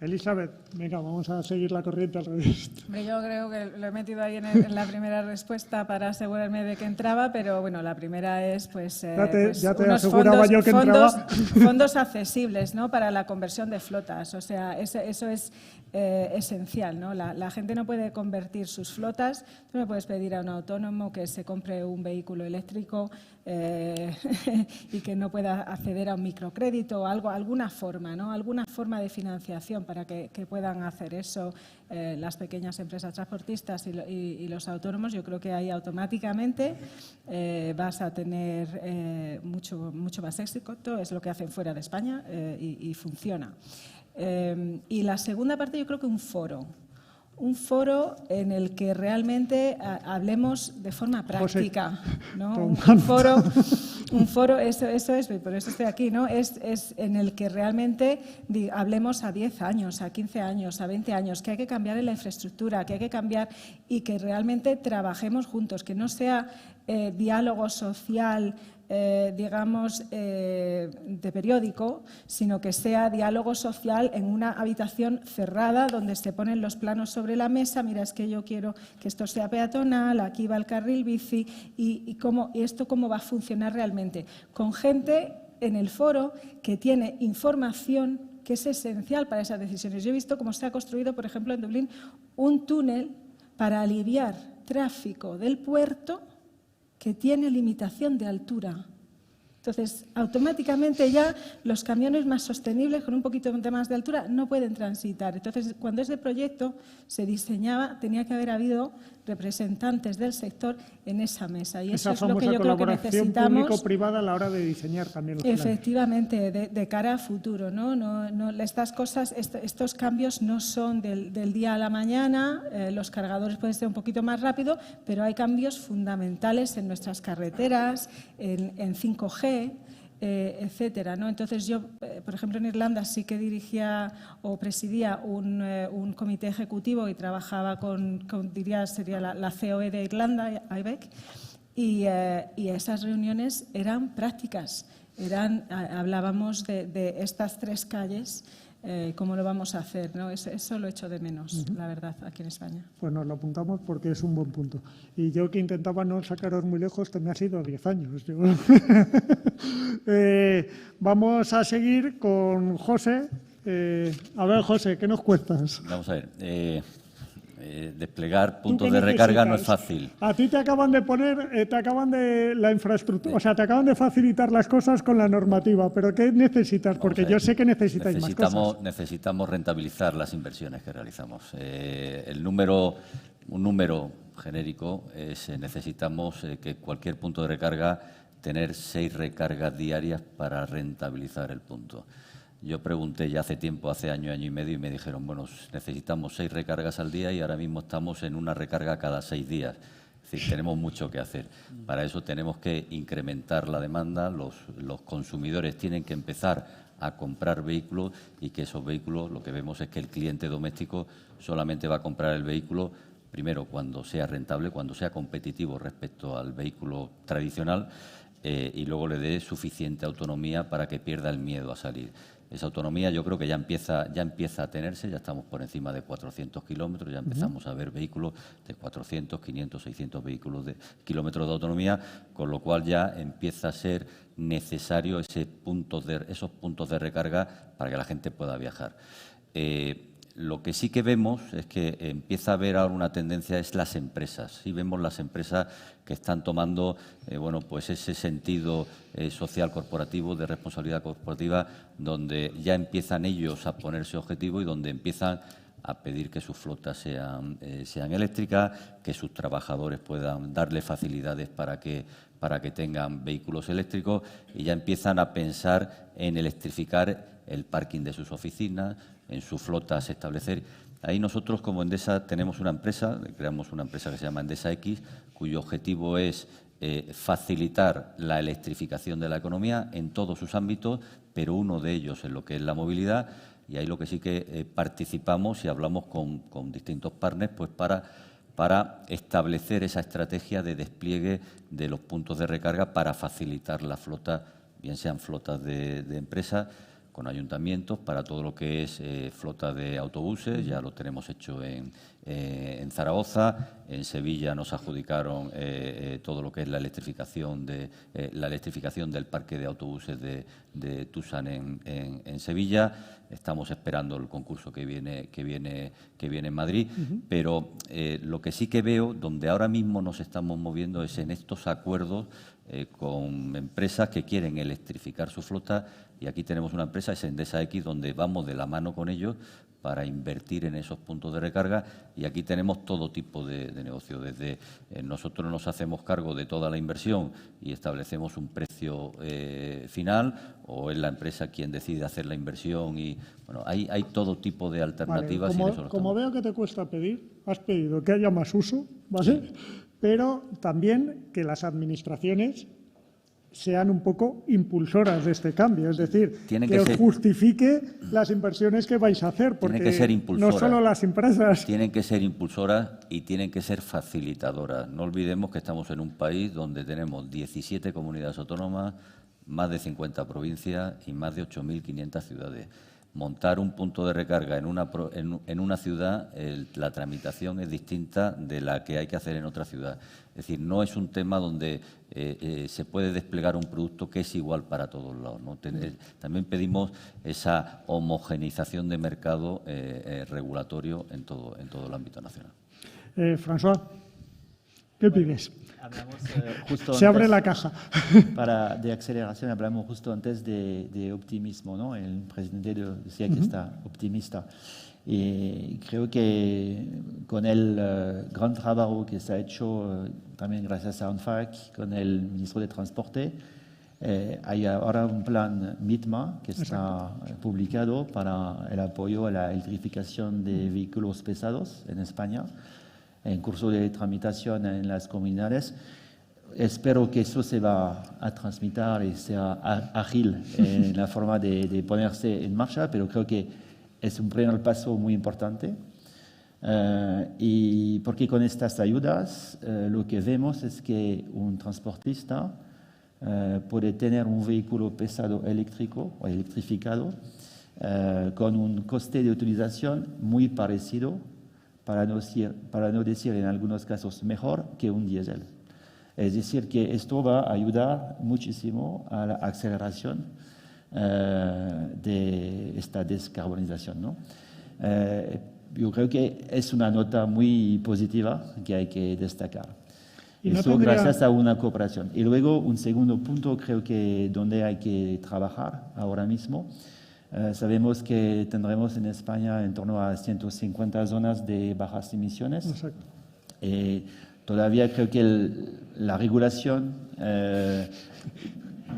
Elizabeth, venga, vamos a seguir la corriente al revés. Yo creo que lo he metido ahí en la primera respuesta para asegurarme de que entraba, pero bueno, la primera es pues, ya te unos aseguraba yo que entraba. fondos accesibles, ¿no? Para la conversión de flotas. O sea, eso es esencial, ¿no? La gente no puede convertir sus flotas. Tú no puedes pedir a un autónomo que se compre un vehículo eléctrico y que no pueda acceder a un microcrédito o alguna forma, ¿no? Alguna forma de financiación para que puedan hacer eso las pequeñas empresas transportistas y los autónomos. Yo creo que ahí automáticamente vas a tener mucho más éxito. Es lo que hacen fuera de España y funciona. Y la segunda parte, yo creo que un foro en el que realmente hablemos de forma práctica, ¿no? Un foro, eso es, por eso estoy aquí, ¿no? Es en el que realmente hablemos a 10 años, a 15 años, a 20 años, que hay que cambiar en la infraestructura, que hay que cambiar y que realmente trabajemos juntos, que no sea diálogo social, digamos, de periódico, sino que sea diálogo social en una habitación cerrada donde se ponen los planos sobre la mesa. Mira, es que yo quiero que esto sea peatonal, aquí va el carril bici y esto cómo va a funcionar realmente. Con gente en el foro que tiene información que es esencial para esas decisiones. Yo he visto cómo se ha construido, por ejemplo, en Dublín, un túnel para aliviar tráfico del puerto que tiene limitación de altura. Entonces, automáticamente ya los camiones más sostenibles, con un poquito más de altura, no pueden transitar. Entonces, cuando ese proyecto se diseñaba, tenía que haber habido representantes del sector en esa mesa. Y eso es lo que yo creo que necesitamos. Esa famosa público-privada a la hora de diseñar también los planes. Efectivamente, de cara a futuro, ¿no? Estas cosas, estos cambios no son del día a la mañana. Los cargadores pueden ser un poquito más rápido, pero hay cambios fundamentales en nuestras carreteras, en 5G, etcétera, ¿no? Entonces yo, por ejemplo, en Irlanda sí que dirigía o presidía un comité ejecutivo y trabajaba diría, sería la COE de Irlanda, IBEC, Y esas reuniones eran prácticas, hablábamos de estas 3 calles, cómo lo vamos a hacer, ¿no? Eso lo echo de menos, la verdad, aquí en España. Pues nos lo apuntamos porque es un buen punto. Y yo, que intentaba no sacaros muy lejos, me ha sido 10 años. Vamos a seguir con José. A ver, José, ¿qué nos cuentas? Vamos a ver. Desplegar puntos de recarga no es fácil. A ti te acaban de poner, la infraestructura, o sea, te acaban de facilitar las cosas con la normativa, pero ¿qué necesitas? Porque yo sé que necesitáis más cosas. Necesitamos rentabilizar las inversiones que realizamos. Un número genérico es necesitamos que cualquier punto de recarga tener 6 recargas diarias para rentabilizar el punto. Yo pregunté ya hace tiempo, hace año y medio, y me dijeron, bueno, necesitamos 6 recargas al día y ahora mismo estamos en una recarga cada 6 días. Es decir, tenemos mucho que hacer. Para eso tenemos que incrementar la demanda, los consumidores tienen que empezar a comprar vehículos y que esos vehículos, lo que vemos es que el cliente doméstico solamente va a comprar el vehículo primero cuando sea rentable, cuando sea competitivo respecto al vehículo tradicional y luego le dé suficiente autonomía para que pierda el miedo a salir. Esa autonomía yo creo que ya empieza a tenerse, ya estamos por encima de 400 kilómetros, ya empezamos a ver vehículos de 400, 500, 600 kilómetros de autonomía, con lo cual ya empieza a ser necesario esos puntos de recarga para que la gente pueda viajar. Lo que sí que vemos es que empieza a haber ahora una tendencia, es las empresas. Sí vemos las empresas que están tomando pues ese sentido social corporativo, de responsabilidad corporativa, donde ya empiezan ellos a ponerse objetivos y donde empiezan a pedir que sus flotas sean eléctricas, que sus trabajadores puedan darle facilidades para que tengan vehículos eléctricos y ya empiezan a pensar en electrificar el parking de sus oficinas, en sus flotas establecer. Ahí nosotros como Endesa tenemos una empresa, creamos una empresa que se llama Endesa X, cuyo objetivo es facilitar la electrificación de la economía en todos sus ámbitos, pero uno de ellos en lo que es la movilidad, y ahí lo que sí que participamos y hablamos con distintos partners pues para establecer esa estrategia de despliegue de los puntos de recarga para facilitar la flota, bien sean flotas de empresas, con ayuntamientos, para todo lo que es flota de autobuses, ya lo tenemos hecho en Zaragoza, en Sevilla nos adjudicaron todo lo que es la electrificación del parque de autobuses de Tusan en Sevilla. Estamos esperando el concurso que viene en Madrid, pero lo que sí que veo, donde ahora mismo nos estamos moviendo es en estos acuerdos con empresas que quieren electrificar su flota, y aquí tenemos una empresa, es Endesa X, donde vamos de la mano con ellos para invertir en esos puntos de recarga, y aquí tenemos todo tipo de negocio. Desde nosotros nos hacemos cargo de toda la inversión y establecemos un precio final, o es la empresa quien decide hacer la inversión, y bueno, hay todo tipo de alternativas. Vale, como veo que te cuesta pedir, has pedido que haya más uso, ¿vale? Sí. Pero también que las administraciones sean un poco impulsoras de este cambio, es decir, que os justifique las inversiones que vais a hacer, porque tienen que ser impulsoras, no solo las empresas. Tienen que ser impulsoras y tienen que ser facilitadoras. No olvidemos que estamos en un país donde tenemos 17 comunidades autónomas, más de 50 provincias y más de 8.500 ciudades. Montar un punto de recarga en una ciudad, la tramitación es distinta de la que hay que hacer en otra ciudad. Es decir, no es un tema donde se puede desplegar un producto que es igual para todos lados, ¿no? También pedimos esa homogeneización de mercado regulatorio en todo el ámbito nacional. François, ¿qué pides? Hablamos, justo se abre la caja. De aceleración hablamos justo antes de optimismo, ¿no? El presidente decía que está optimista. Y creo que con el gran trabajo que se ha hecho también gracias a ONFAC, con el ministro de Transporte, hay ahora un plan MITMA que está publicado para el apoyo a la electrificación de vehículos pesados en España, en curso de tramitación en las comunidades. Espero que eso se va a transmitir y sea ágil en la forma de ponerse en marcha, pero creo que es un primer paso muy importante. Y porque con estas ayudas lo que vemos es que un transportista puede tener un vehículo pesado eléctrico o electrificado con un coste de utilización muy parecido, para no decir en algunos casos mejor que un diésel. Es decir, que esto va a ayudar muchísimo a la aceleración de esta descarbonización, ¿no? Yo creo que es una nota muy positiva que hay que destacar. Y no Eso tendría... gracias a una cooperación. Y luego un segundo punto, creo que donde hay que trabajar ahora mismo. Sabemos que tendremos en España en torno a 150 zonas de bajas emisiones. Exacto. Todavía creo que la regulación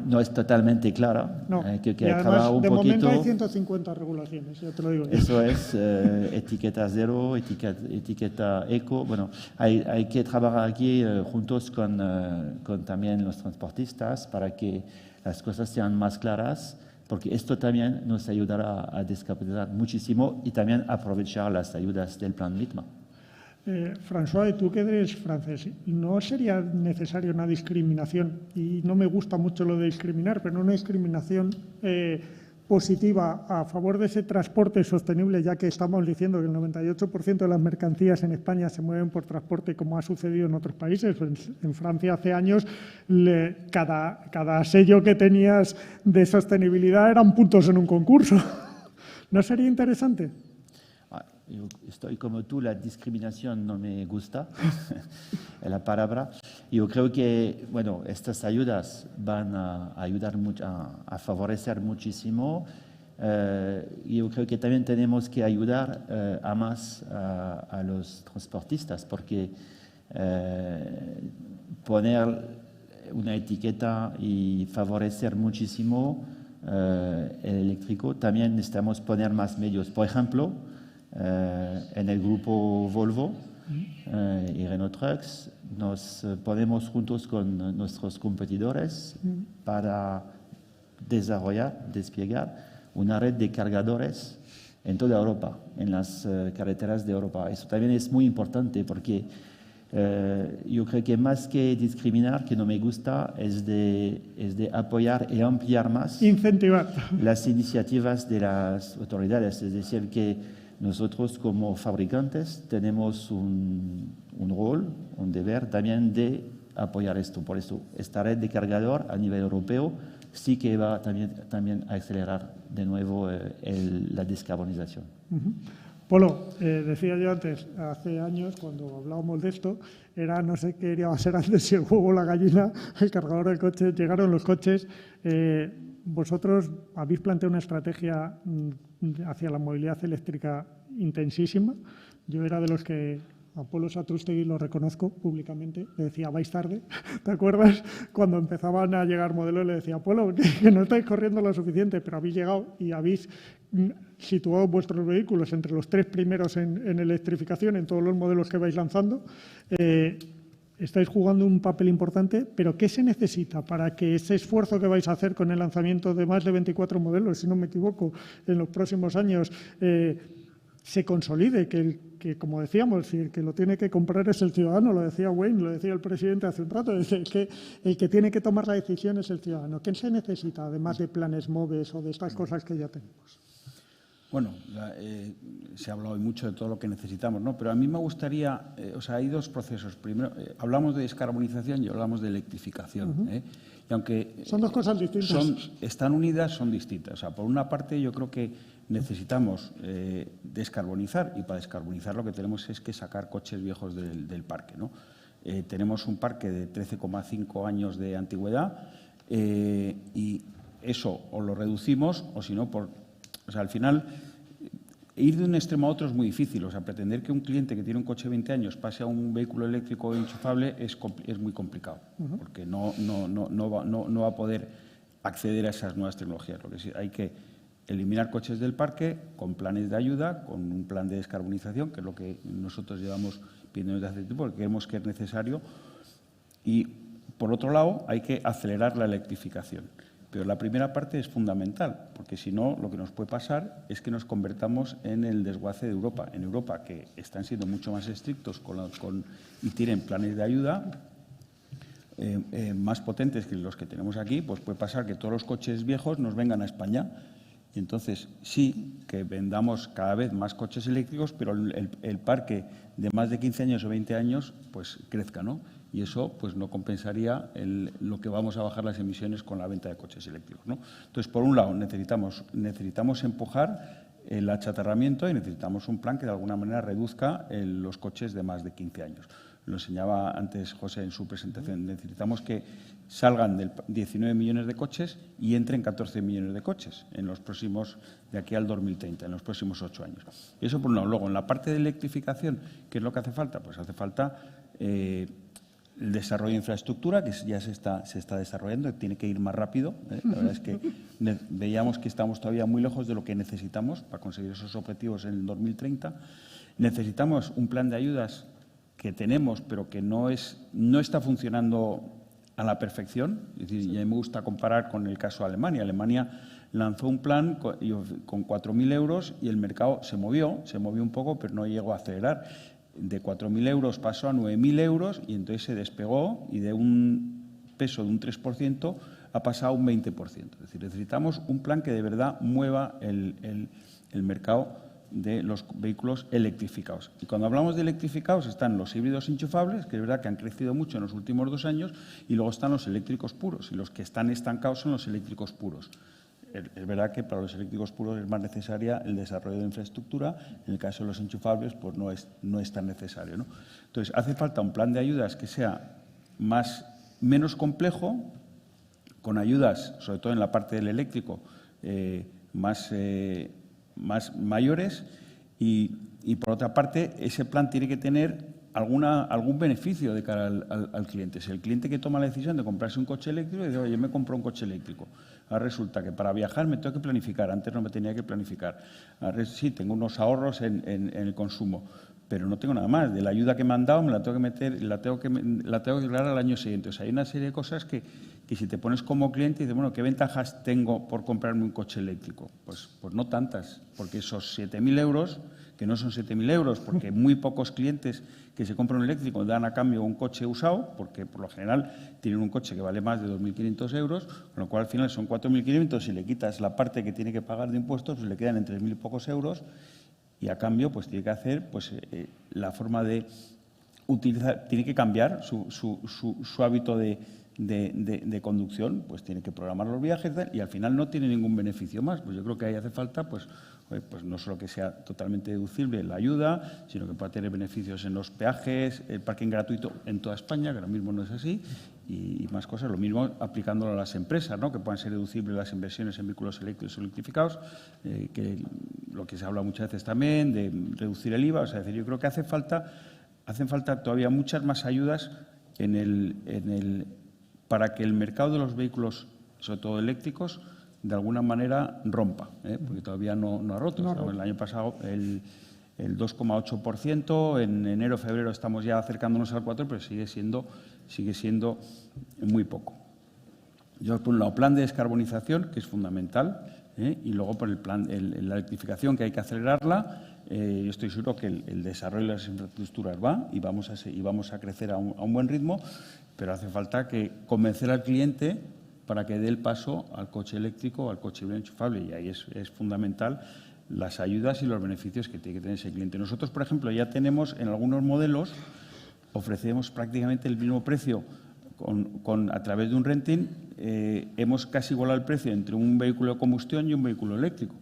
no es totalmente clara. No, Creo que y hay que trabajar además, un de momento poquito. hay 150 regulaciones, ya te lo digo yo. Eso es, etiqueta cero, etiqueta eco. Bueno, hay que trabajar aquí juntos con también los transportistas para que las cosas sean más claras, porque esto también nos ayudará a descarbonizar muchísimo y también aprovechar las ayudas del plan MITMA. François, tú que eres francés, ¿no sería necesaria una discriminación? Y no me gusta mucho lo de discriminar, pero una discriminación positiva a favor de ese transporte sostenible, ya que estamos diciendo que el 98% de las mercancías en España se mueven por transporte, como ha sucedido en otros países. En Francia hace años cada sello que tenías de sostenibilidad eran puntos en un concurso. ¿No sería interesante? Yo estoy como tú, la discriminación no me gusta, es la palabra. Yo creo que, bueno, estas ayudas van a ayudar mucho, a favorecer muchísimo. Yo creo que también tenemos que ayudar a más a los transportistas, porque poner una etiqueta y favorecer muchísimo el eléctrico, también necesitamos poner más medios. Por ejemplo, en el grupo Volvo y Renault Trucks nos ponemos juntos con nuestros competidores para desplegar una red de cargadores en toda Europa, en las carreteras de Europa. Eso también es muy importante porque yo creo que más que discriminar, que no me gusta, es de apoyar y ampliar más Incentivar las iniciativas de las autoridades. Es decir, que nosotros como fabricantes tenemos un rol, un deber también de apoyar esto. Por eso, esta red de cargador a nivel europeo sí que va también a acelerar de nuevo la descarbonización. Polo, decía yo antes, hace años, cuando hablábamos de esto, era no sé qué iba a ser antes, si el huevo o la gallina, el cargador del coche, llegaron los coches. Vosotros habéis planteado una estrategia hacia la movilidad eléctrica intensísima. Yo era de los que a Polo Satrústegui, lo reconozco públicamente, le decía, vais tarde, ¿te acuerdas? Cuando empezaban a llegar modelos le decía, Polo, que no estáis corriendo lo suficiente, pero habéis llegado y habéis situado vuestros vehículos entre los 3 primeros en electrificación en todos los modelos que vais lanzando. Estáis jugando un papel importante, pero ¿qué se necesita para que ese esfuerzo que vais a hacer con el lanzamiento de más de 24 modelos, si no me equivoco, en los próximos años, se consolide? Que, como decíamos, si el que lo tiene que comprar es el ciudadano, lo decía Wayne, lo decía el presidente hace un rato, es que el que tiene que tomar la decisión es el ciudadano. ¿Qué se necesita, además de planes MOVES o de estas cosas que ya tenemos? Bueno, se ha hablado hoy mucho de todo lo que necesitamos, ¿no? Pero a mí me gustaría, hay dos procesos. Primero, hablamos de descarbonización y hablamos de electrificación. Y aunque son dos cosas distintas. Están unidas, son distintas. O sea, por una parte, yo creo que necesitamos descarbonizar, y para descarbonizar lo que tenemos es que sacar coches viejos del parque, ¿no? Tenemos un parque de 13,5 años de antigüedad y eso o lo reducimos o si no, al final, ir de un extremo a otro es muy difícil. O sea, pretender que un cliente que tiene un coche de 20 años pase a un vehículo eléctrico enchufable es muy complicado, porque no va a poder acceder a esas nuevas tecnologías. Lo que sí, hay que eliminar coches del parque con planes de ayuda, con un plan de descarbonización, que es lo que nosotros llevamos pidiendo desde hace tiempo, porque creemos que es necesario. Y, por otro lado, hay que acelerar la electrificación. Pero la primera parte es fundamental, porque si no, lo que nos puede pasar es que nos convertamos en el desguace de Europa. En Europa, que están siendo mucho más estrictos y tienen planes de ayuda más potentes que los que tenemos aquí, pues puede pasar que todos los coches viejos nos vengan a España. Y entonces, sí, que vendamos cada vez más coches eléctricos, pero el parque de más de 15 años o 20 años pues crezca, ¿no? Y eso pues no compensaría lo que vamos a bajar las emisiones con la venta de coches eléctricos, ¿no? Entonces, por un lado, necesitamos empujar el achatarramiento y necesitamos un plan que de alguna manera reduzca los coches de más de 15 años. Lo enseñaba antes José en su presentación. Necesitamos que salgan de 19 millones de coches y entren 14 millones de coches en los próximos, de aquí al 2030, en los próximos 8 años. Y eso por un lado. Luego, en la parte de electrificación, ¿qué es lo que hace falta? Pues hace falta el desarrollo de infraestructura, que ya se está desarrollando, tiene que ir más rápido. La verdad es que veíamos que estamos todavía muy lejos de lo que necesitamos para conseguir esos objetivos en el 2030. Necesitamos un plan de ayudas que tenemos, pero que no está funcionando a la perfección. Es decir, y a mí me gusta comparar con el caso de Alemania. Alemania lanzó un plan con 4.000 euros y el mercado se movió un poco, pero no llegó a acelerar. De 4.000 euros pasó a 9.000 euros y entonces se despegó y de un peso de un 3% ha pasado a un 20%. Es decir, necesitamos un plan que de verdad mueva el mercado de los vehículos electrificados. Y cuando hablamos de electrificados están los híbridos enchufables, que es verdad que han crecido mucho en los últimos 2 años, y luego están los eléctricos puros, y los que están estancados son los eléctricos puros. Es verdad que para los eléctricos puros es más necesaria el desarrollo de infraestructura, en el caso de los enchufables pues no es tan necesario, ¿no? Entonces, hace falta un plan de ayudas que sea menos complejo, con ayudas, sobre todo en la parte del eléctrico, más mayores y, por otra parte, ese plan tiene que tener algún beneficio de cara al cliente. Si el cliente que toma la decisión de comprarse un coche eléctrico dice, oye, me compro un coche eléctrico. Ahora resulta que para viajar me tengo que planificar. Antes no me tenía que planificar. Ahora sí, tengo unos ahorros en el consumo, pero no tengo nada más. De la ayuda que me han dado me la tengo que meter, la tengo que declarar al año siguiente. O sea, hay una serie de cosas que si te pones como cliente y dices, bueno, ¿qué ventajas tengo por comprarme un coche eléctrico? Pues no tantas, porque esos 7.000 euros, que no son 7.000 euros, porque muy pocos clientes que se compran un eléctrico dan a cambio un coche usado, porque por lo general tienen un coche que vale más de 2.500 euros, con lo cual al final son 4.500, si le quitas la parte que tiene que pagar de impuestos, pues le quedan en 3.000 y pocos euros, y a cambio pues tiene que hacer la forma de utilizar, tiene que cambiar su hábito de conducción, pues tiene que programar los viajes y al final no tiene ningún beneficio más. Pues yo creo que ahí hace falta pues no solo que sea totalmente deducible la ayuda, sino que pueda tener beneficios en los peajes, el parking gratuito en toda España, que ahora mismo no es así, y más cosas. Lo mismo aplicándolo a las empresas, ¿no? Que puedan ser deducibles las inversiones en vehículos eléctricos o electrificados, que lo que se habla muchas veces también, de reducir el IVA. O sea, es decir, yo creo que hacen falta todavía muchas más ayudas para que el mercado de los vehículos, sobre todo eléctricos, de alguna manera rompa, porque todavía no ha roto. El año pasado el 2,8%, en enero, febrero estamos ya acercándonos al 4%, pero sigue siendo muy poco. Yo, por un lado, plan de descarbonización, que es fundamental, y luego por la electrificación, que hay que acelerarla. Yo estoy seguro que el desarrollo de las infraestructuras va y vamos a crecer a un buen ritmo, pero hace falta convencer al cliente para que dé el paso al coche eléctrico o al coche híbrido enchufable, y ahí es fundamental las ayudas y los beneficios que tiene que tener ese cliente. Nosotros, por ejemplo, ya tenemos en algunos modelos, ofrecemos prácticamente el mismo precio a través de un renting, hemos casi igualado el precio entre un vehículo de combustión y un vehículo eléctrico.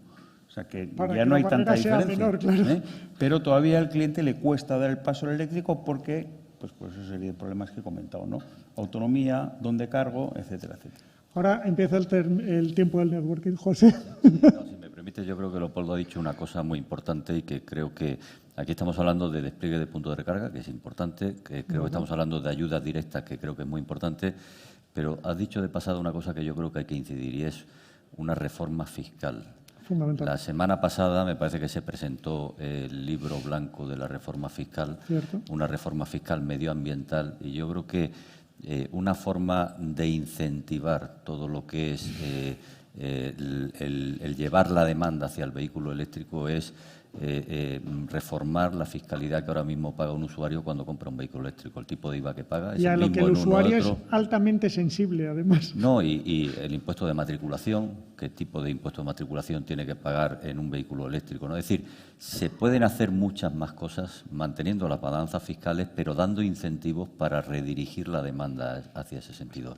O sea que ya no hay tanta diferencia, menor, claro. Pero todavía al cliente le cuesta dar el paso al eléctrico porque, pues por esa serie de problemas que he comentado, ¿no? Autonomía, dónde cargo, etcétera, etcétera. Ahora empieza el tiempo del networking, José. No, si me permite, yo creo que Leopoldo ha dicho una cosa muy importante y que creo que aquí estamos hablando de despliegue de puntos de recarga, que es importante, que creo que estamos hablando de ayudas directas, que creo que es muy importante, pero has dicho de pasada una cosa que yo creo que hay que incidir y es una reforma fiscal. Fundamental. La semana pasada me parece que se presentó el libro blanco de la reforma fiscal, Cierto. una reforma fiscal medioambiental, y yo creo que una forma de incentivar todo lo que es el llevar la demanda hacia el vehículo eléctrico es reformar la fiscalidad que ahora mismo paga un usuario cuando compra un vehículo eléctrico. El tipo de IVA que paga es Y a el lo mismo que el en uno usuario u es otro. altamente sensible, además. No, y el impuesto de matriculación, qué tipo de impuesto de matriculación tiene que pagar en un vehículo eléctrico, ¿no? Es decir, se pueden hacer muchas más cosas manteniendo las balanzas fiscales, pero dando incentivos para redirigir la demanda hacia ese sentido.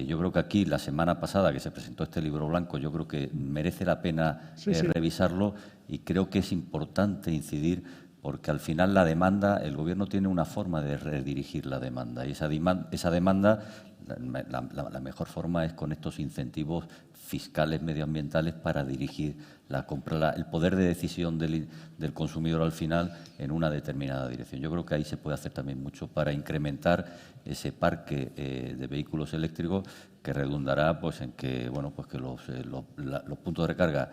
Yo creo que aquí, la semana pasada que se presentó este libro blanco, yo creo que merece la pena revisarlo y creo que es importante incidir porque al final la demanda, el Gobierno tiene una forma de redirigir la demanda y esa demanda, la mejor forma es con estos incentivos fiscales medioambientales para dirigir la compra, el poder de decisión del consumidor al final en una determinada dirección. Yo creo que ahí se puede hacer también mucho para incrementar ese parque de vehículos eléctricos que redundará pues en que bueno pues que los puntos de recarga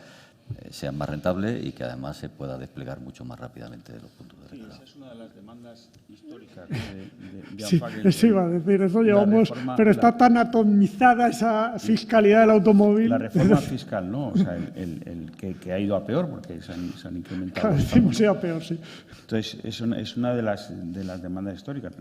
sean más rentables y que además se pueda desplegar mucho más rápidamente los puntos de recarga. Esa es una de las demandas históricas de Sí, ANFAC. eso iba a decir, eso llevamos, pero está tan atomizada esa fiscalidad del automóvil. La reforma fiscal, ¿no? O sea, el que ha ido a peor porque se han incrementado. Claro, decimos sea peor, sí. Entonces, es una de las demandas históricas,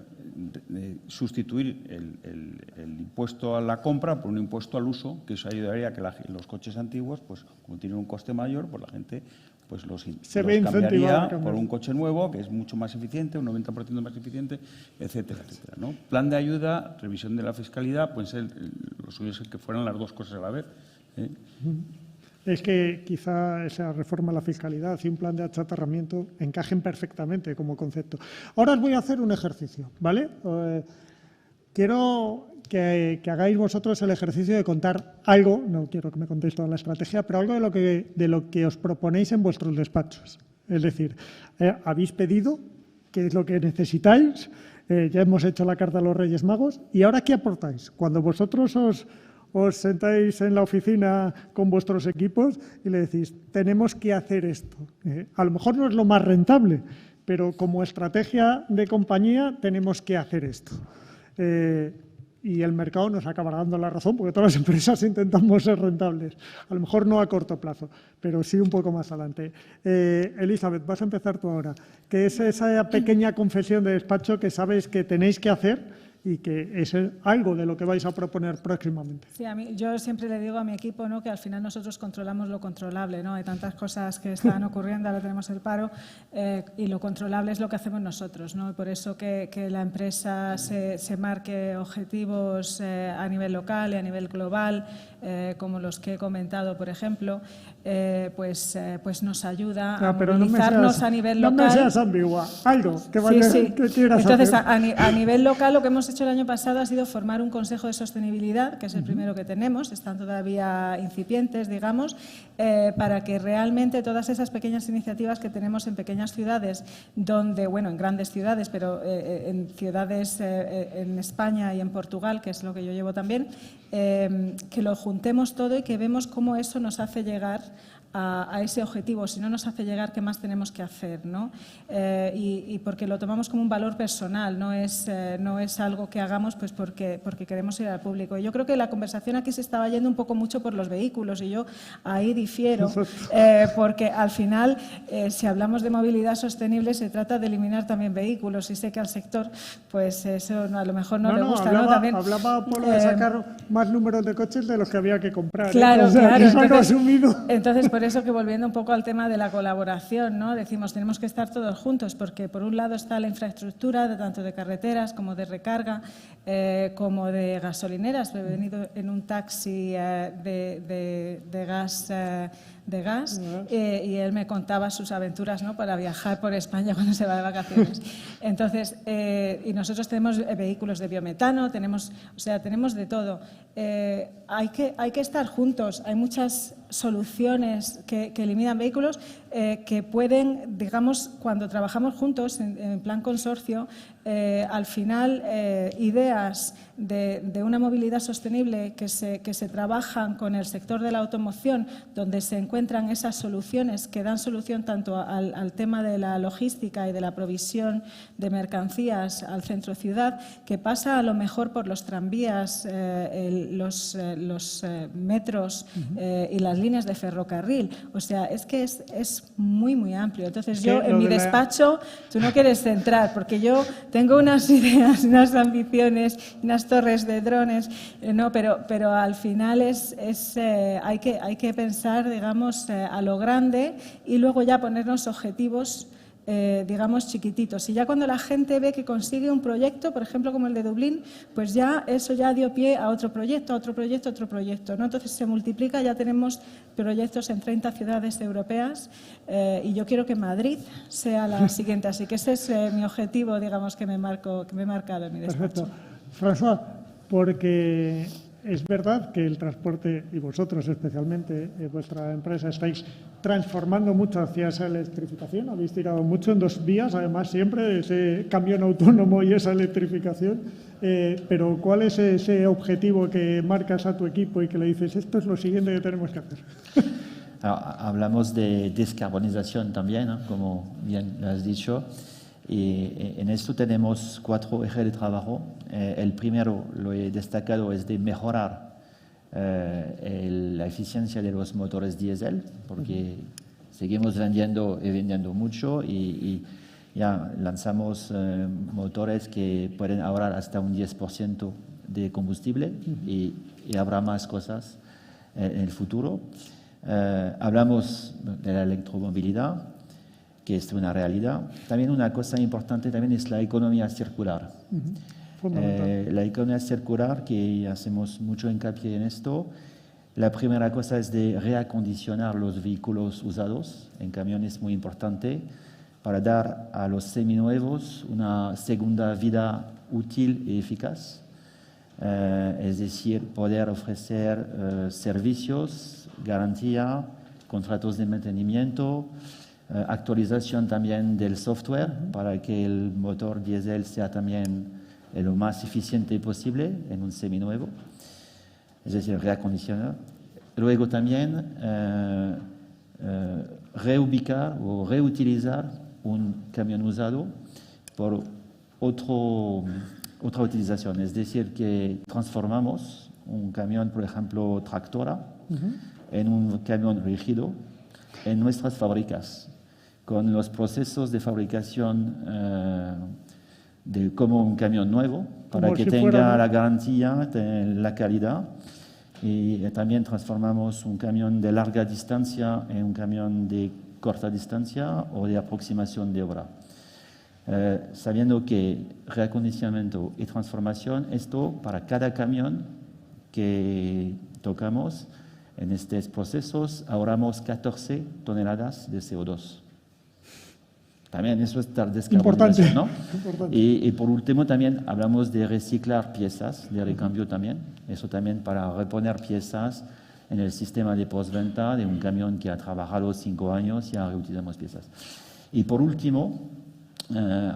de sustituir el impuesto a la compra por un impuesto al uso, que eso ayudaría a que los coches antiguos, pues como tienen un coste mayor, pues la gente pues los cambiaría por un coche nuevo, que es mucho más eficiente, un 90% más eficiente, etcétera, etcétera, ¿no? Plan de ayuda, revisión de la fiscalidad, pues lo suyo es que fueran las dos cosas a la vez, ¿eh? Es que quizá esa reforma a la fiscalidad y un plan de achatarramiento encajen perfectamente como concepto. Ahora os voy a hacer un ejercicio, ¿vale? Quiero que hagáis vosotros el ejercicio de contar algo, no quiero que me contéis toda la estrategia, pero algo de lo que os proponéis en vuestros despachos. Es decir, habéis pedido qué es lo que necesitáis, ya hemos hecho la carta a los Reyes Magos, y ahora ¿qué aportáis? Cuando vosotros os sentáis en la oficina con vuestros equipos y le decís, tenemos que hacer esto. A lo mejor no es lo más rentable, pero como estrategia de compañía tenemos que hacer esto. Y el mercado nos acabará dando la razón, porque todas las empresas intentamos ser rentables. A lo mejor no a corto plazo, pero sí un poco más adelante. Elizabeth, vas a empezar tú ahora. ¿Qué es esa pequeña confesión de despacho que sabéis que tenéis que hacer y que es algo de lo que vais a proponer próximamente? Sí, yo siempre le digo a mi equipo, ¿no?, que al final nosotros controlamos lo controlable, ¿no? Hay tantas cosas que están ocurriendo, ahora tenemos el paro, y lo controlable es lo que hacemos nosotros, ¿no? Por eso que la empresa se marque objetivos a nivel local y a nivel global, como los que he comentado, por ejemplo, pues nos ayuda a movilizarnos a nivel local. No me seas ambigua, algo que quieras Entonces, hacer. a nivel local, lo que hemos hecho el año pasado ha sido formar un Consejo de Sostenibilidad, que es el primero que tenemos, están todavía incipientes, digamos, para que realmente todas esas pequeñas iniciativas que tenemos en pequeñas ciudades, donde, bueno, en grandes ciudades, pero en ciudades en España y en Portugal, que es lo que yo llevo también, que lo juntemos todo y que vemos cómo eso nos hace llegar a ese objetivo, si no nos hace llegar, ¿qué más tenemos que hacer, ¿no? Y porque lo tomamos como un valor personal, no es algo que hagamos pues porque queremos ir al público. Y yo creo que la conversación aquí se estaba yendo un poco mucho por los vehículos y yo ahí difiero, porque al final, si hablamos de movilidad sostenible, se trata de eliminar también vehículos y sé que al sector, pues eso a lo mejor no le gusta, ¿no? También, hablaba Polo de sacar más números de coches de los que había que comprar. Claro, o sea, claro. Es algo asumido. Entonces, por eso que volviendo un poco al tema de la colaboración, ¿no? Decimos, tenemos que estar todos juntos, porque por un lado está la infraestructura, tanto de carreteras como de recarga, como de gasolineras. He venido en un taxi de gas y él me contaba sus aventuras, ¿no?, para viajar por España cuando se va de vacaciones. Entonces, y nosotros tenemos vehículos de biometano, tenemos de todo. Hay que estar juntos. Hay muchas soluciones que eliminan vehículos que pueden, digamos, cuando trabajamos juntos en plan consorcio, al final ideas de una movilidad sostenible que se trabajan con el sector de la automoción, donde se encuentran esas soluciones que dan solución tanto al tema de la logística y de la provisión de mercancías al centro ciudad, que pasa a lo mejor por los tranvías, los metros y las líneas de ferrocarril. O sea, es que es muy, muy amplio. Entonces yo en mi despacho, tú no quieres entrar, porque yo tengo unas ideas, unas ambiciones, unas torres de drones, no, pero al final hay que pensar, digamos, a lo grande y luego ya ponernos objetivos digamos, chiquititos. Y ya cuando la gente ve que consigue un proyecto, por ejemplo, como el de Dublín, pues ya eso ya dio pie a otro proyecto, a otro proyecto, a otro proyecto, ¿no? Entonces se multiplica, ya tenemos proyectos en 30 ciudades europeas y yo quiero que Madrid sea la siguiente. Así que ese es mi objetivo, digamos, que me he marcado en mi despacho. Perfecto. François, porque es verdad que el transporte, y vosotros especialmente, vuestra empresa, estáis transformando mucho hacia esa electrificación. Habéis tirado mucho en 2 vías, además siempre ese camión autónomo y esa electrificación. Pero ¿cuál es ese objetivo que marcas a tu equipo y que le dices, esto es lo siguiente que tenemos que hacer? Hablamos de descarbonización también, ¿no? Como bien lo has dicho. Y en esto tenemos 4 ejes de trabajo. El primero, lo he destacado, es de mejorar la eficiencia de los motores diésel, porque seguimos vendiendo y vendiendo mucho y ya lanzamos motores que pueden ahorrar hasta un 10% de combustible y habrá más cosas en el futuro. Hablamos de la electromovilidad, que es una realidad. También una cosa importante también es la economía circular. La economía circular, que hacemos mucho hincapié en esto. La primera cosa es de reacondicionar los vehículos usados en camiones, muy importante, para dar a los seminuevos una segunda vida útil y eficaz. Es decir, poder ofrecer servicios, garantía, contratos de mantenimiento, actualización también del software para que el motor diésel sea también lo más eficiente posible en un seminuevo, es decir, reacondicionar. Luego también reubicar o reutilizar un camión usado por otra utilización, es decir, que transformamos un camión, por ejemplo, tractora, en un camión rígido en nuestras fábricas, con los procesos de fabricación como un camión nuevo, para que tenga la garantía, la calidad. Y también transformamos un camión de larga distancia en un camión de corta distancia o de aproximación de obra. Sabiendo que reacondicionamiento y transformación, esto para cada camión que tocamos en estos procesos ahorramos 14 toneladas de CO2. También eso es descarbonización, ¿no? Y por último también hablamos de reciclar piezas, de recambio también. Eso también para reponer piezas en el sistema de postventa de un camión que ha trabajado 5 años, ya reutilizamos piezas. Y por último,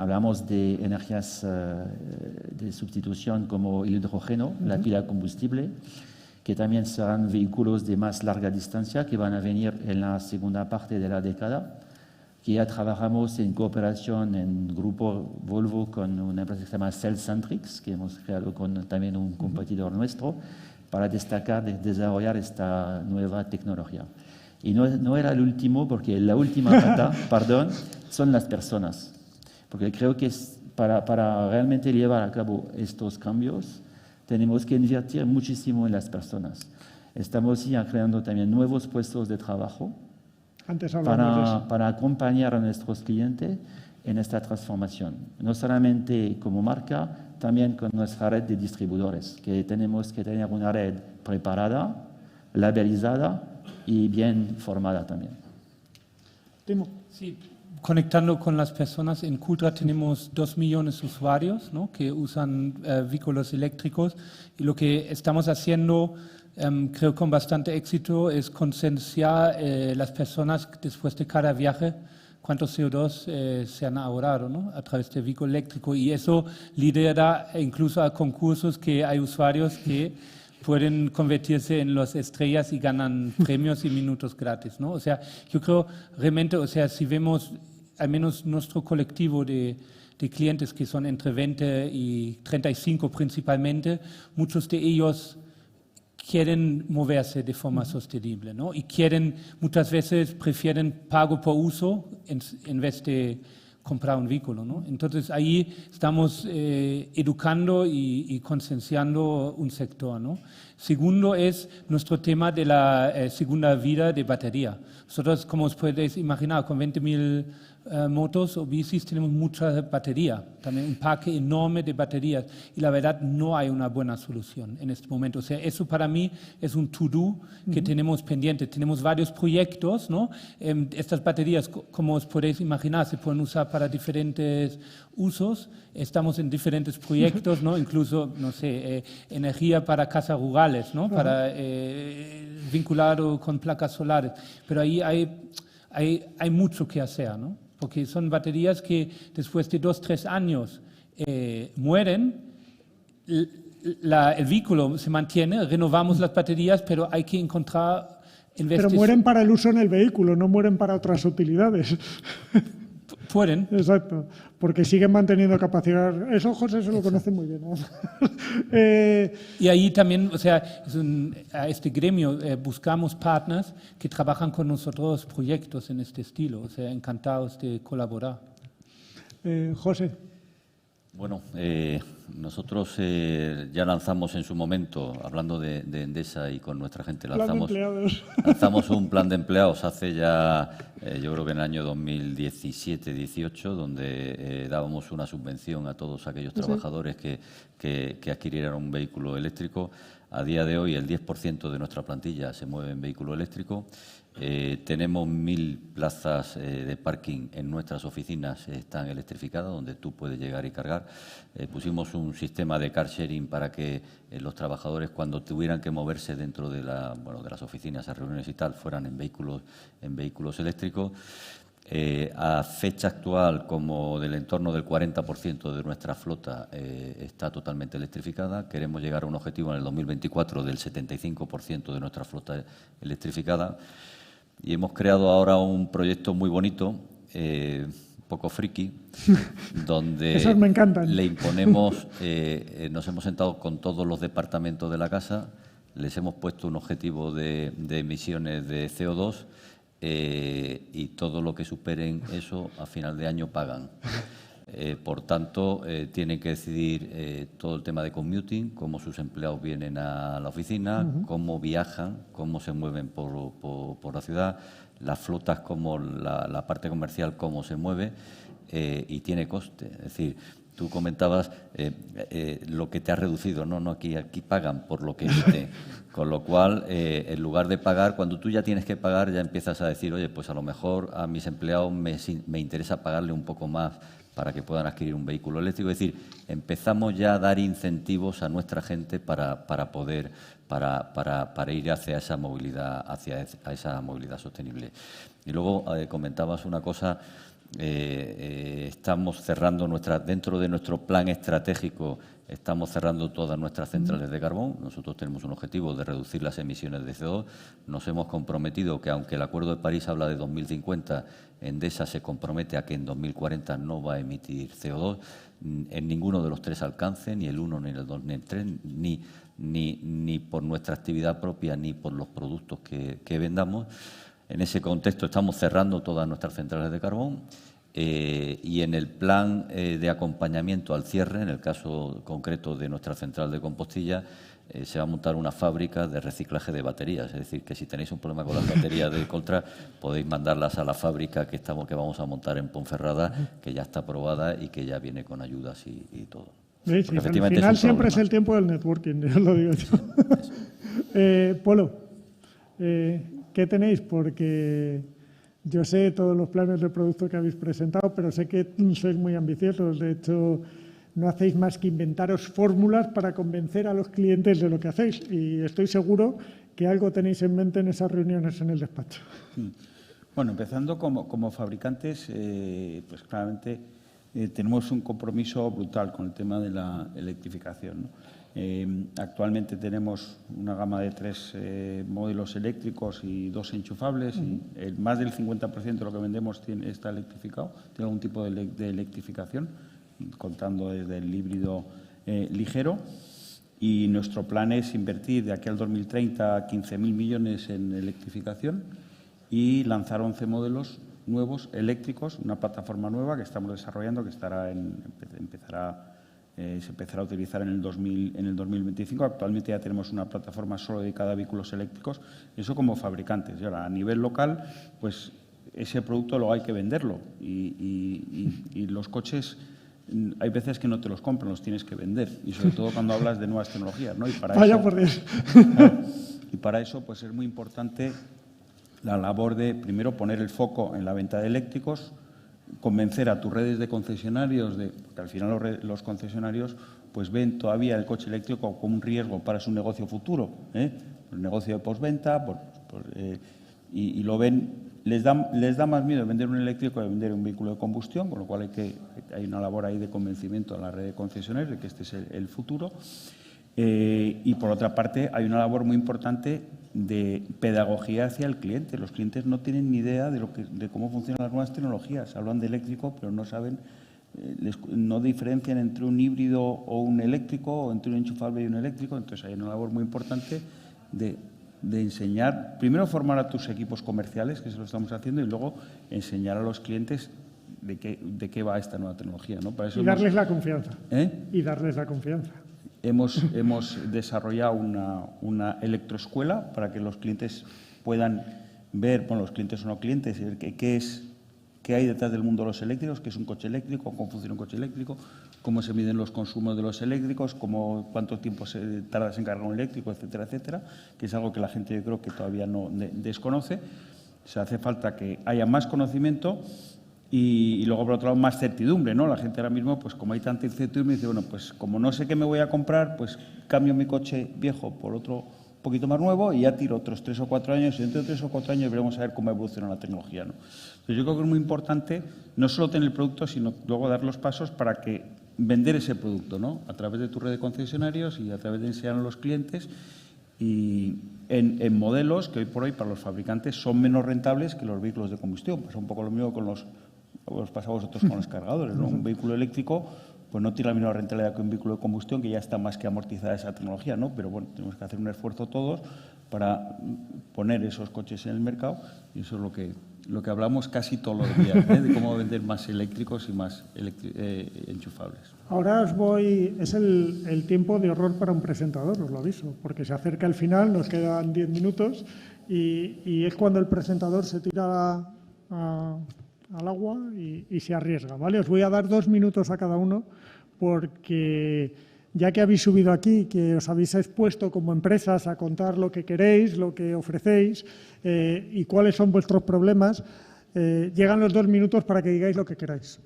hablamos de energías de sustitución como el hidrógeno, la pila de combustible, que también serán vehículos de más larga distancia que van a venir en la segunda parte de la década, que ya trabajamos en cooperación en grupo Volvo con una empresa que se llama Cellcentrics, que hemos creado con también un competidor nuestro, para destacar, desarrollar esta nueva tecnología. Y no era el último, porque la última pata, perdón, son las personas. Porque creo que para realmente llevar a cabo estos cambios, tenemos que invertir muchísimo en las personas. Estamos ya creando también nuevos puestos de trabajo para acompañar a nuestros clientes en esta transformación. No solamente como marca, también con nuestra red de distribuidores, que tenemos que tener una red preparada, labelizada y bien formada también. Timo. Sí, conectando con las personas, en Cultra tenemos 2 millones de usuarios, ¿no?, que usan vehículos eléctricos, y lo que estamos haciendo creo con bastante éxito, es concienciar las personas después de cada viaje cuántos CO2 se han ahorrado, ¿no? A través del vehículo eléctrico, y eso lidera incluso a concursos que hay usuarios que pueden convertirse en las estrellas y ganan premios y minutos gratis, ¿no? O sea, yo creo realmente, o sea, si vemos al menos nuestro colectivo de clientes que son entre 20 y 35 principalmente, muchos de ellos quieren moverse de forma sostenible, ¿no? Y muchas veces prefieren pago por uso en vez de comprar un vehículo, ¿no? Entonces ahí estamos educando y concienciando un sector, ¿no? Segundo es nuestro tema de la segunda vida de batería. Nosotros, como os podéis imaginar, con 20.000 motos o bicis tenemos mucha batería, también un parque enorme de baterías, y la verdad no hay una buena solución en este momento. O sea, eso para mí es un to-do que tenemos pendiente. Tenemos varios proyectos, ¿no? Estas baterías, como os podéis imaginar, se pueden usar para diferentes usos. Estamos en diferentes proyectos, ¿no? Incluso, no sé, energía para casas rurales, ¿no? Para vinculado con placas solares. Pero ahí hay mucho que hacer, ¿no? Porque son baterías que después de 2-3 años mueren, el vehículo se mantiene, renovamos las baterías, pero hay que encontrar... Pero mueren para el uso en el vehículo, no mueren para otras utilidades. Pueden. Exacto, porque siguen manteniendo capacidad. Eso José se lo conoce muy bien, ¿no? Y ahí también, o sea, a este gremio buscamos partners que trabajan con nosotros proyectos en este estilo, o sea, encantados de colaborar. José. Bueno, nosotros ya lanzamos en su momento, hablando de Endesa y con nuestra gente, lanzamos un plan de empleados hace ya, yo creo que en el año 2017-18, donde dábamos una subvención a todos aquellos trabajadores que adquirieran un vehículo eléctrico. A día de hoy el 10% de nuestra plantilla se mueve en vehículo eléctrico. Tenemos 1.000 plazas de parking en nuestras oficinas, están electrificadas, donde tú puedes llegar y cargar. Pusimos un sistema de car sharing para que los trabajadores, cuando tuvieran que moverse dentro de las oficinas, a reuniones y tal, fueran en vehículos eléctricos. A fecha actual, como del entorno del 40% de nuestra flota está totalmente electrificada. Queremos llegar a un objetivo en el 2024 del 75% de nuestra flota electrificada. Y hemos creado ahora un proyecto muy bonito, un poco friki, donde esos me encantan. Le imponemos, nos hemos sentado con todos los departamentos de la casa, les hemos puesto un objetivo de emisiones de CO2 y todo lo que superen eso a final de año pagan. Por tanto, tienen que decidir todo el tema de commuting, cómo sus empleados vienen a la oficina, cómo viajan, cómo se mueven por la ciudad, las flotas, cómo la parte comercial, cómo se mueve, y tiene coste. Es decir, tú comentabas lo que te ha reducido, no, aquí pagan por lo que emite, con lo cual, en lugar de pagar, cuando tú ya tienes que pagar, ya empiezas a decir, oye, pues a lo mejor a mis empleados me interesa pagarle un poco más para que puedan adquirir un vehículo eléctrico. Es decir, empezamos ya a dar incentivos a nuestra gente para poder ir hacia esa movilidad, sostenible. Y luego comentabas una cosa. Estamos cerrando dentro de nuestro plan estratégico, estamos cerrando todas nuestras centrales de carbón. Nosotros tenemos un objetivo de reducir las emisiones de CO2. Nos hemos comprometido que, aunque el Acuerdo de París habla de 2050, Endesa se compromete a que en 2040 no va a emitir CO2 en ninguno de los tres alcances, ni el 1, ni el 2, ni el 3, ni por nuestra actividad propia, ni por los productos que vendamos. En ese contexto estamos cerrando todas nuestras centrales de carbón y en el plan de acompañamiento al cierre, en el caso concreto de nuestra central de Compostilla, se va a montar una fábrica de reciclaje de baterías. Es decir, que si tenéis un problema con las baterías de Coltra, podéis mandarlas a la fábrica que vamos a montar en Ponferrada, que ya está aprobada y que ya viene con ayudas y todo. Sí, al final siempre es el tiempo del networking, yo lo digo yo. Polo, ¿qué tenéis? Porque yo sé todos los planes de producto que habéis presentado, pero sé que sois muy ambiciosos. De hecho, no hacéis más que inventaros fórmulas para convencer a los clientes de lo que hacéis. Y estoy seguro que algo tenéis en mente en esas reuniones en el despacho. Bueno, empezando como fabricantes, pues claramente tenemos un compromiso brutal con el tema de la electrificación, ¿no? Actualmente tenemos una gama de 3 modelos eléctricos y 2 enchufables, y más del 50% de lo que vendemos está electrificado, tiene algún tipo de electrificación, contando desde el híbrido ligero. Y nuestro plan es invertir de aquí al 2030 15.000 millones en electrificación y lanzar 11 modelos nuevos eléctricos, una plataforma nueva que estamos desarrollando, que se empezará a utilizar en el 2025. Actualmente ya tenemos una plataforma solo dedicada a vehículos eléctricos, eso como fabricantes. Y ahora, a nivel local, pues ese producto luego hay que venderlo y los coches hay veces que no te los compran, los tienes que vender, y sobre todo cuando hablas de nuevas tecnologías, ¿no? Y para eso pues es muy importante la labor de, primero, poner el foco en la venta de eléctricos, convencer a tus redes de concesionarios, porque al final los concesionarios pues ven todavía el coche eléctrico como un riesgo para su negocio futuro, el negocio de postventa, y lo ven. Les da más miedo vender un eléctrico que vender un vehículo de combustión, con lo cual hay una labor ahí de convencimiento a la red de concesionarios de que este es el futuro. Y por otra parte, hay una labor muy importante de pedagogía hacia el cliente. Los clientes no tienen ni idea de cómo funcionan las nuevas tecnologías. Hablan de eléctrico, pero no saben, no diferencian entre un híbrido o un eléctrico, o entre un enchufable y un eléctrico. Entonces, hay una labor muy importante de enseñar, primero formar a tus equipos comerciales, que se lo estamos haciendo, y luego enseñar a los clientes de qué va esta nueva tecnología, ¿no? Para eso darles la confianza. Y darles la confianza. Hemos desarrollado una electroescuela para que los clientes puedan ver, bueno, los clientes o no clientes, qué hay detrás del mundo de los eléctricos, qué es un coche eléctrico, cómo funciona un coche eléctrico, cómo se miden los consumos de los eléctricos, cuánto tiempo se tarda en cargar un eléctrico, etcétera, etcétera, que es algo que la gente, yo creo, que todavía no desconoce. O sea, hace falta que haya más conocimiento y luego, por otro lado, más certidumbre, ¿no? La gente ahora mismo, pues como hay tanta incertidumbre, dice, bueno, pues como no sé qué me voy a comprar, pues cambio mi coche viejo por otro un poquito más nuevo y ya tiro otros 3 o 4 años, y dentro de 3 o 4 años veremos a ver cómo evoluciona la tecnología, ¿no? Entonces, yo creo que es muy importante no solo tener el producto, sino luego dar los pasos para que vender ese producto, ¿no? A través de tu red de concesionarios y a través de enseñar a los clientes, y en modelos que hoy por hoy para los fabricantes son menos rentables que los vehículos de combustión. Pasa un poco lo mismo con os pasa a vosotros con los cargadores, ¿no? Un vehículo eléctrico pues no tiene la misma rentabilidad que un vehículo de combustión, que ya está más que amortizada esa tecnología, ¿no? Pero bueno, tenemos que hacer un esfuerzo todos para poner esos coches en el mercado, y eso es lo que hablamos casi todos los días, de cómo vender más eléctricos y más enchufables. Ahora es el tiempo de horror para un presentador, os lo aviso, porque se acerca el final, nos quedan 10 minutos y es cuando el presentador se tira al agua y se arriesga, ¿vale? Os voy a dar 2 minutos a cada uno, porque ya que habéis subido aquí, que os habéis expuesto como empresas a contar lo que queréis, lo que ofrecéis y cuáles son vuestros problemas, llegan los 2 minutos para que digáis lo que queráis.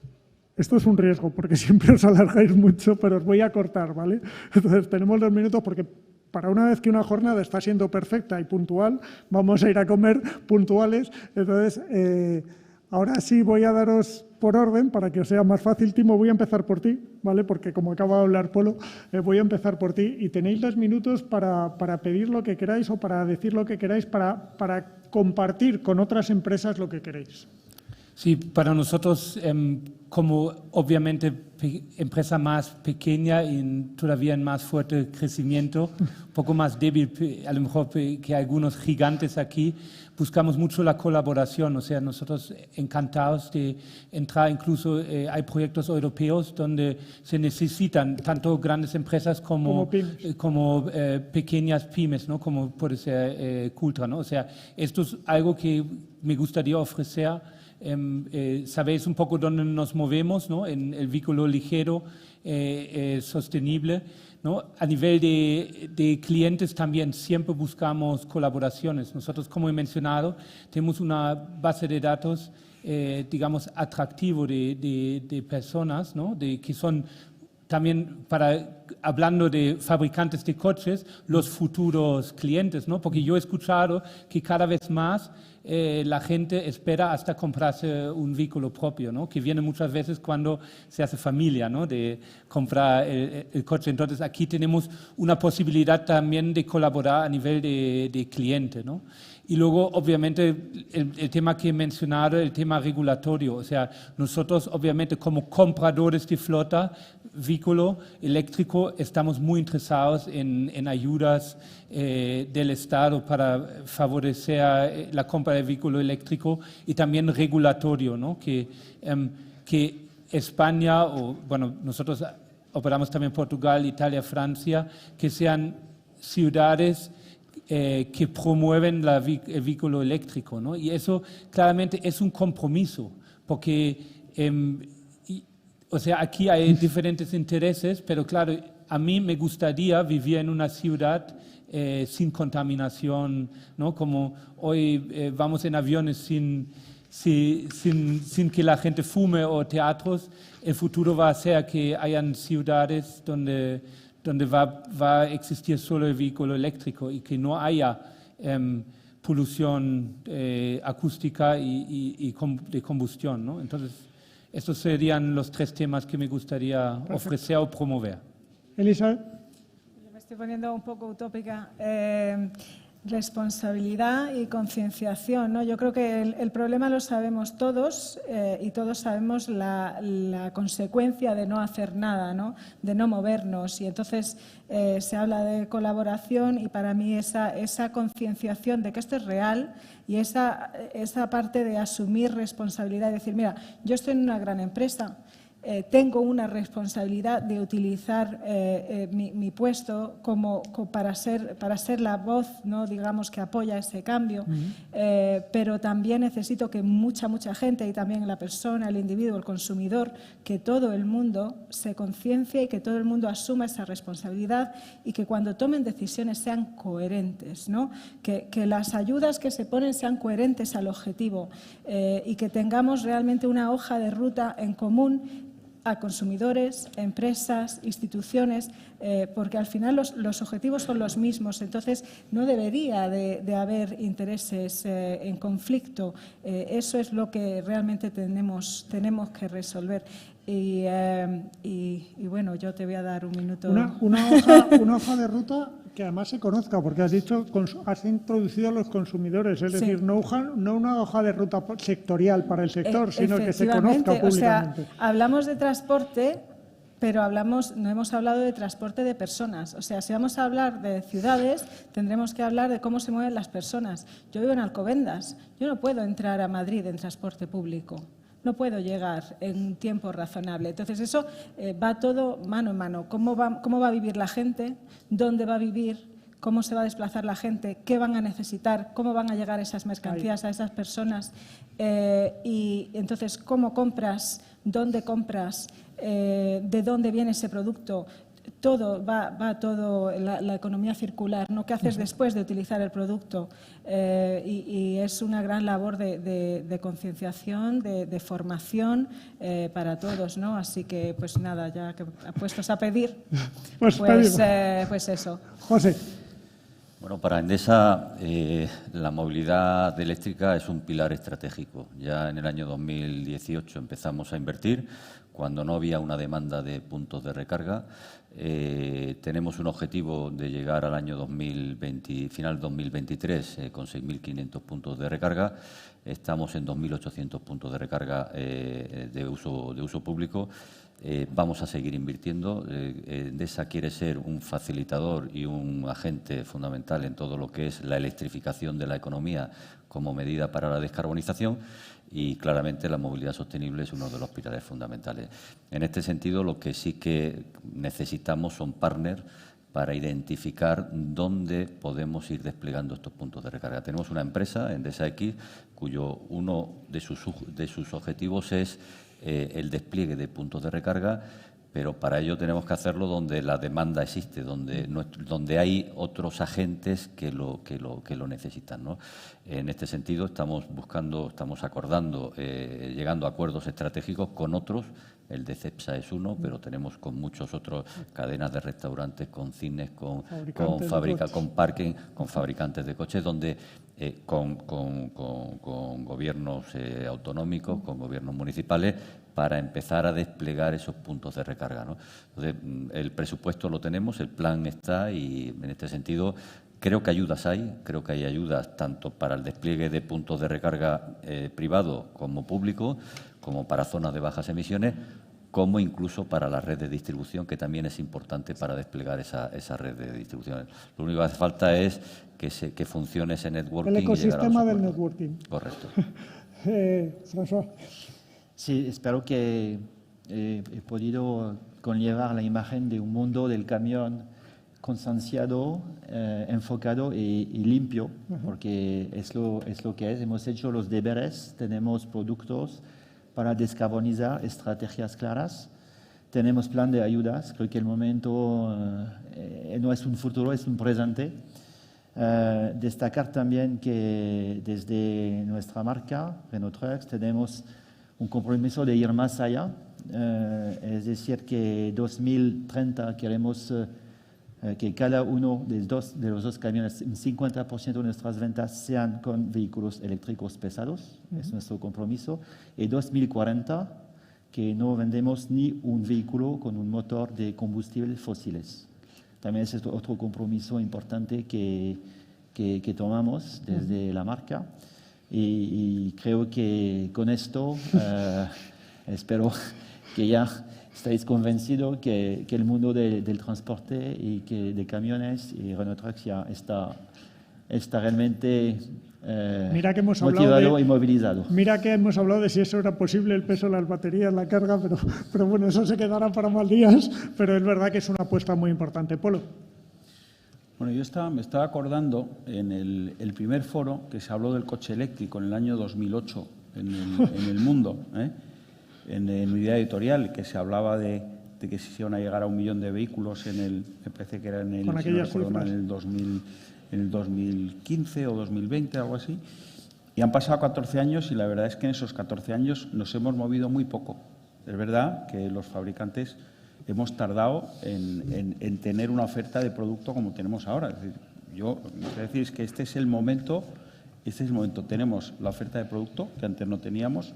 Esto es un riesgo, porque siempre os alargáis mucho, pero os voy a cortar, ¿vale? Entonces, tenemos 2 minutos porque para una vez que una jornada está siendo perfecta y puntual, vamos a ir a comer puntuales. Entonces, ahora sí voy a daros por orden, para que os sea más fácil. Timo, voy a empezar por ti, ¿vale? Porque como acaba de hablar Polo, voy a empezar por ti y tenéis 2 minutos para pedir lo que queráis o para decir lo que queráis, para compartir con otras empresas lo que queréis. Sí, para nosotros, como obviamente empresa más pequeña y todavía en más fuerte crecimiento, un poco más débil a lo mejor que algunos gigantes aquí, buscamos mucho la colaboración. O sea, nosotros encantados de entrar, incluso hay proyectos europeos donde se necesitan tanto grandes empresas como pequeñas pymes, ¿no? Como puede ser Cultra, ¿no? O sea, esto es algo que me gustaría ofrecer. Sabéis un poco dónde nos movemos, ¿no? En el vehículo ligero, sostenible, ¿no? A nivel de clientes también siempre buscamos colaboraciones. Nosotros, como he mencionado, tenemos una base de datos, digamos, atractivo de personas, ¿no? Que son también hablando de fabricantes de coches, los futuros clientes, ¿no? Porque yo he escuchado que cada vez más la gente espera hasta comprarse un vehículo propio, ¿no? Que viene muchas veces cuando se hace familia, ¿no? De comprar el coche. Entonces aquí tenemos una posibilidad también de colaborar a nivel de cliente, ¿no? Y luego, obviamente, el tema que he mencionado, el tema regulatorio. O sea, nosotros, obviamente, como compradores de flota, vehículo eléctrico, estamos muy interesados en ayudas del Estado para favorecer la compra de vehículo eléctrico y también regulatorio, ¿no? Que España, o bueno, nosotros operamos también Portugal, Italia, Francia, que sean ciudades que promueven el vehículo eléctrico, ¿no? Y eso claramente es un compromiso, porque o sea, aquí hay diferentes intereses, pero claro, a mí me gustaría vivir en una ciudad sin contaminación, ¿no? Como hoy vamos en aviones sin que la gente fume, o teatros. El futuro va a ser que hayan ciudades donde va a existir solo el vehículo eléctrico y que no haya polución acústica y de combustión, ¿no? Entonces, estos serían los 3 temas que me gustaría ofrecer o promover. Elisa. Yo me estoy poniendo un poco utópica. Responsabilidad y concienciación, ¿no? Yo creo que el problema lo sabemos todos y todos sabemos la consecuencia de no hacer nada, ¿no? De no movernos. Y entonces se habla de colaboración, y para mí esa concienciación de que esto es real y esa parte de asumir responsabilidad, decir, mira, yo estoy en una gran empresa, tengo una responsabilidad de utilizar mi puesto para ser la voz, ¿no? Digamos, que apoya ese cambio, pero también necesito que mucha gente, y también la persona, el individuo, el consumidor, que todo el mundo se conciencie y que todo el mundo asuma esa responsabilidad, y que cuando tomen decisiones sean coherentes, ¿no? Que las ayudas que se ponen sean coherentes al objetivo, y que tengamos realmente una hoja de ruta en común a consumidores, empresas, instituciones, porque al final los objetivos son los mismos. Entonces, no debería de haber intereses en conflicto. Eso es lo que realmente tenemos que resolver. Y bueno, yo te voy a dar un minuto. Una hoja de ruta que además se conozca, porque has introducido a los consumidores, es decir, no una hoja de ruta sectorial para el sector, sino que se conozca públicamente. O sea, hablamos de transporte, pero no hemos hablado de transporte de personas. O sea, si vamos a hablar de ciudades, tendremos que hablar de cómo se mueven las personas. Yo vivo en Alcobendas, yo no puedo entrar a Madrid en transporte público. No puedo llegar en un tiempo razonable. Entonces, eso va todo mano en mano. ¿Cómo va a vivir la gente? ¿Dónde va a vivir? ¿Cómo se va a desplazar la gente? ¿Qué van a necesitar? ¿Cómo van a llegar esas mercancías a esas personas? Y entonces, ¿cómo compras? ¿Dónde compras? ¿De dónde viene ese producto? Todo va todo la economía circular, ¿no? ¿Qué haces después de utilizar el producto? Y es una gran labor de concienciación, de formación para todos, ¿no? Así que, pues nada, ya que puestos a pedir, pues eso. José. Bueno, para Endesa la movilidad eléctrica es un pilar estratégico. Ya en el año 2018 empezamos a invertir cuando no había una demanda de puntos de recarga. Tenemos un objetivo de llegar al año final 2023 con 6.500 puntos de recarga. Estamos en 2.800 puntos de recarga de uso público. Vamos a seguir invirtiendo. Endesa quiere ser un facilitador y un agente fundamental en todo lo que es la electrificación de la economía como medida para la descarbonización, y claramente la movilidad sostenible es uno de los pilares fundamentales. En este sentido, lo que sí que necesitamos son partners para identificar dónde podemos ir desplegando estos puntos de recarga. Tenemos una empresa, Endesa X, cuyo uno de sus objetivos es el despliegue de puntos de recarga, pero para ello tenemos que hacerlo donde la demanda existe, donde hay otros agentes que lo necesitan, ¿no? En este sentido estamos acordando, llegando a acuerdos estratégicos con otros el de Cepsa es uno, pero tenemos con muchos otros cadenas de restaurantes, con cines, con parking, con fabricantes de coches, donde con gobiernos autonómicos, con gobiernos municipales, para empezar a desplegar esos puntos de recarga, ¿no? Entonces, el presupuesto lo tenemos, el plan está y, en este sentido, creo que ayudas hay, creo que hay ayudas tanto para el despliegue de puntos de recarga privado como público, como para zonas de bajas emisiones, como incluso para la red de distribución, que también es importante para desplegar esa red de distribución. Lo único que hace falta es que funcione ese networking. El ecosistema del networking. Correcto. François. Sí, espero que he podido conllevar la imagen de un mundo del camión concienciado, enfocado y limpio, porque es lo que es. Hemos hecho los deberes, tenemos productos para descarbonizar, estrategias claras, tenemos plan de ayudas. Creo que el momento no es un futuro, es un presente. Destacar también que desde nuestra marca, Renault Trucks, tenemos un compromiso de ir más allá, es decir, que 2030 queremos que cada uno de los dos camiones, un 50% de nuestras ventas sean con vehículos eléctricos pesados, es nuestro compromiso, y 2040 que no vendemos ni un vehículo con un motor de combustibles fósiles. También es otro compromiso importante que tomamos desde la marca. Y creo que con esto espero que ya estáis convencidos que el mundo del transporte y que de camiones y Renault Trucks ya está realmente motivado y movilizado. Mira que hemos hablado de si eso era posible, el peso de las baterías, la carga, pero bueno, eso se quedará para más días, pero es verdad que es una apuesta muy importante. Polo. Bueno, yo me estaba acordando en el primer foro que se habló del coche eléctrico en el año 2008 en el mundo, en unidad editorial, que se hablaba de que se iban a llegar a 1 millón de vehículos me parece que era en el 2015 o 2020, algo así. Y han pasado 14 años y la verdad es que en esos 14 años nos hemos movido muy poco. Es verdad que los fabricantes hemos tardado en tener una oferta de producto como tenemos ahora. Es decir, lo que quiero decir es que este es el momento. Tenemos la oferta de producto que antes no teníamos.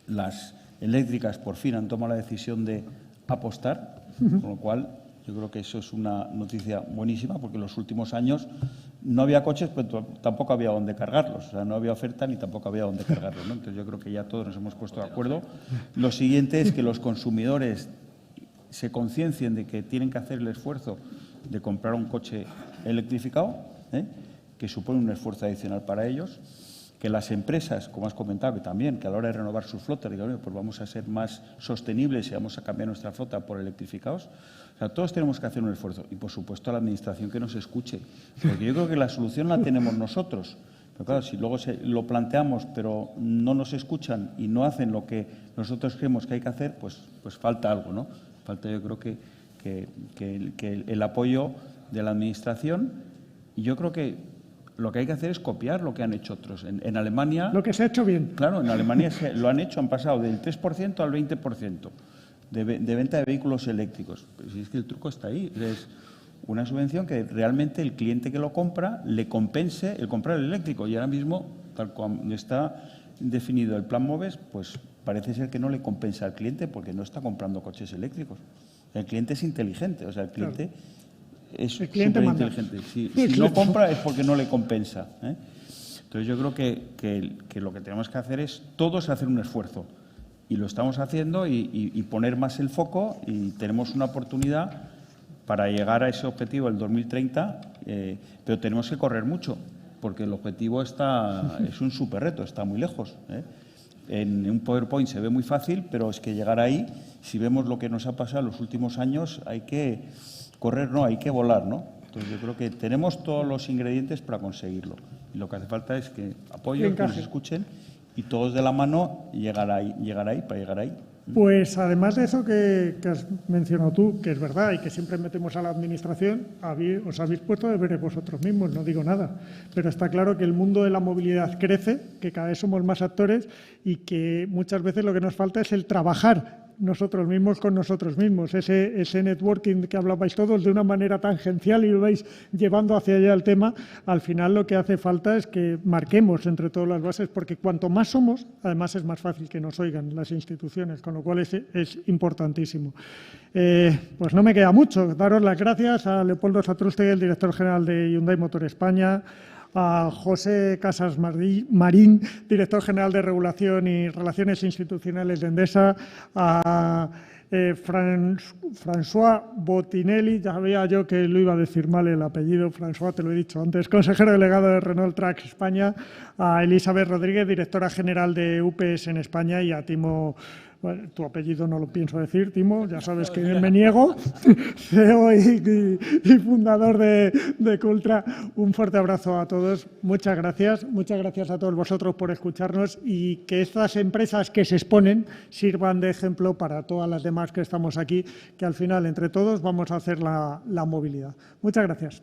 Las eléctricas por fin han tomado la decisión de apostar, con lo cual yo creo que eso es una noticia buenísima, porque en los últimos años no había coches, pero tampoco había dónde cargarlos. O sea, no había oferta ni tampoco había dónde cargarlos, ¿no? Entonces yo creo que ya todos nos hemos puesto de acuerdo. Lo siguiente es que los consumidores se conciencien de que tienen que hacer el esfuerzo de comprar un coche electrificado, que supone un esfuerzo adicional para ellos, que las empresas, como has comentado, que también, que a la hora de renovar sus flotas, digan, pues vamos a ser más sostenibles y vamos a cambiar nuestra flota por electrificados. O sea, todos tenemos que hacer un esfuerzo y, por supuesto, a la Administración que nos escuche, porque yo creo que la solución la tenemos nosotros. Pero claro, si luego lo planteamos, pero no nos escuchan y no hacen lo que nosotros creemos que hay que hacer, pues falta algo, ¿no? Falta, yo creo que el apoyo de la Administración, y yo creo que lo que hay que hacer es copiar lo que han hecho otros. En Alemania... Lo que se ha hecho bien. Claro, en Alemania lo han hecho, han pasado del 3% al 20% de venta de vehículos eléctricos. Pero si es que el truco está ahí. Es una subvención que realmente el cliente que lo compra le compense el comprar el eléctrico. Y ahora mismo, tal como está definido el plan MOVES, pues parece ser que no le compensa al cliente porque no está comprando coches eléctricos. El cliente es inteligente, o sea, el cliente... Claro. Es súper inteligente. Si no compra es porque no le compensa. Entonces yo creo que lo que tenemos que hacer es todos hacer un esfuerzo. Y lo estamos haciendo y poner más el foco, y tenemos una oportunidad para llegar a ese objetivo del 2030, pero tenemos que correr mucho, porque el objetivo es un súper reto, está muy lejos. En un PowerPoint se ve muy fácil, pero es que llegar ahí, si vemos lo que nos ha pasado en los últimos años, hay que... correr no, hay que volar, ¿no? Entonces yo creo que tenemos todos los ingredientes para conseguirlo. Y lo que hace falta es que apoyen, que nos escuchen y todos de la mano llegar ahí. Pues además de eso que has mencionado tú, que es verdad y que siempre metemos a la Administración, os habéis puesto deberes vosotros mismos, no digo nada. Pero está claro que el mundo de la movilidad crece, que cada vez somos más actores y que muchas veces lo que nos falta es el trabajar nosotros mismos con nosotros mismos. Ese networking que hablabais todos de una manera tangencial y lo vais llevando hacia allá el tema, al final lo que hace falta es que marquemos entre todas las bases, porque cuanto más somos, además es más fácil que nos oigan las instituciones, con lo cual es importantísimo. Pues no me queda mucho. Daros las gracias a Leopoldo Satrústegui, el director general de Hyundai Motor España, a José Casas Marín, director general de Regulación y Relaciones Institucionales de Endesa, a François Botinelli, ya sabía yo que lo iba a decir mal el apellido, François, te lo he dicho antes, consejero delegado de Renault Trucks España, a Elizabeth Rodríguez, directora general de UPS en España, y a Timo. Bueno, tu apellido no lo pienso decir, Timo, ya sabes que me niego, CEO y fundador de Cultra. Un fuerte abrazo a todos, muchas gracias a todos vosotros por escucharnos y que estas empresas que se exponen sirvan de ejemplo para todas las demás que estamos aquí, que al final entre todos vamos a hacer la movilidad. Muchas gracias.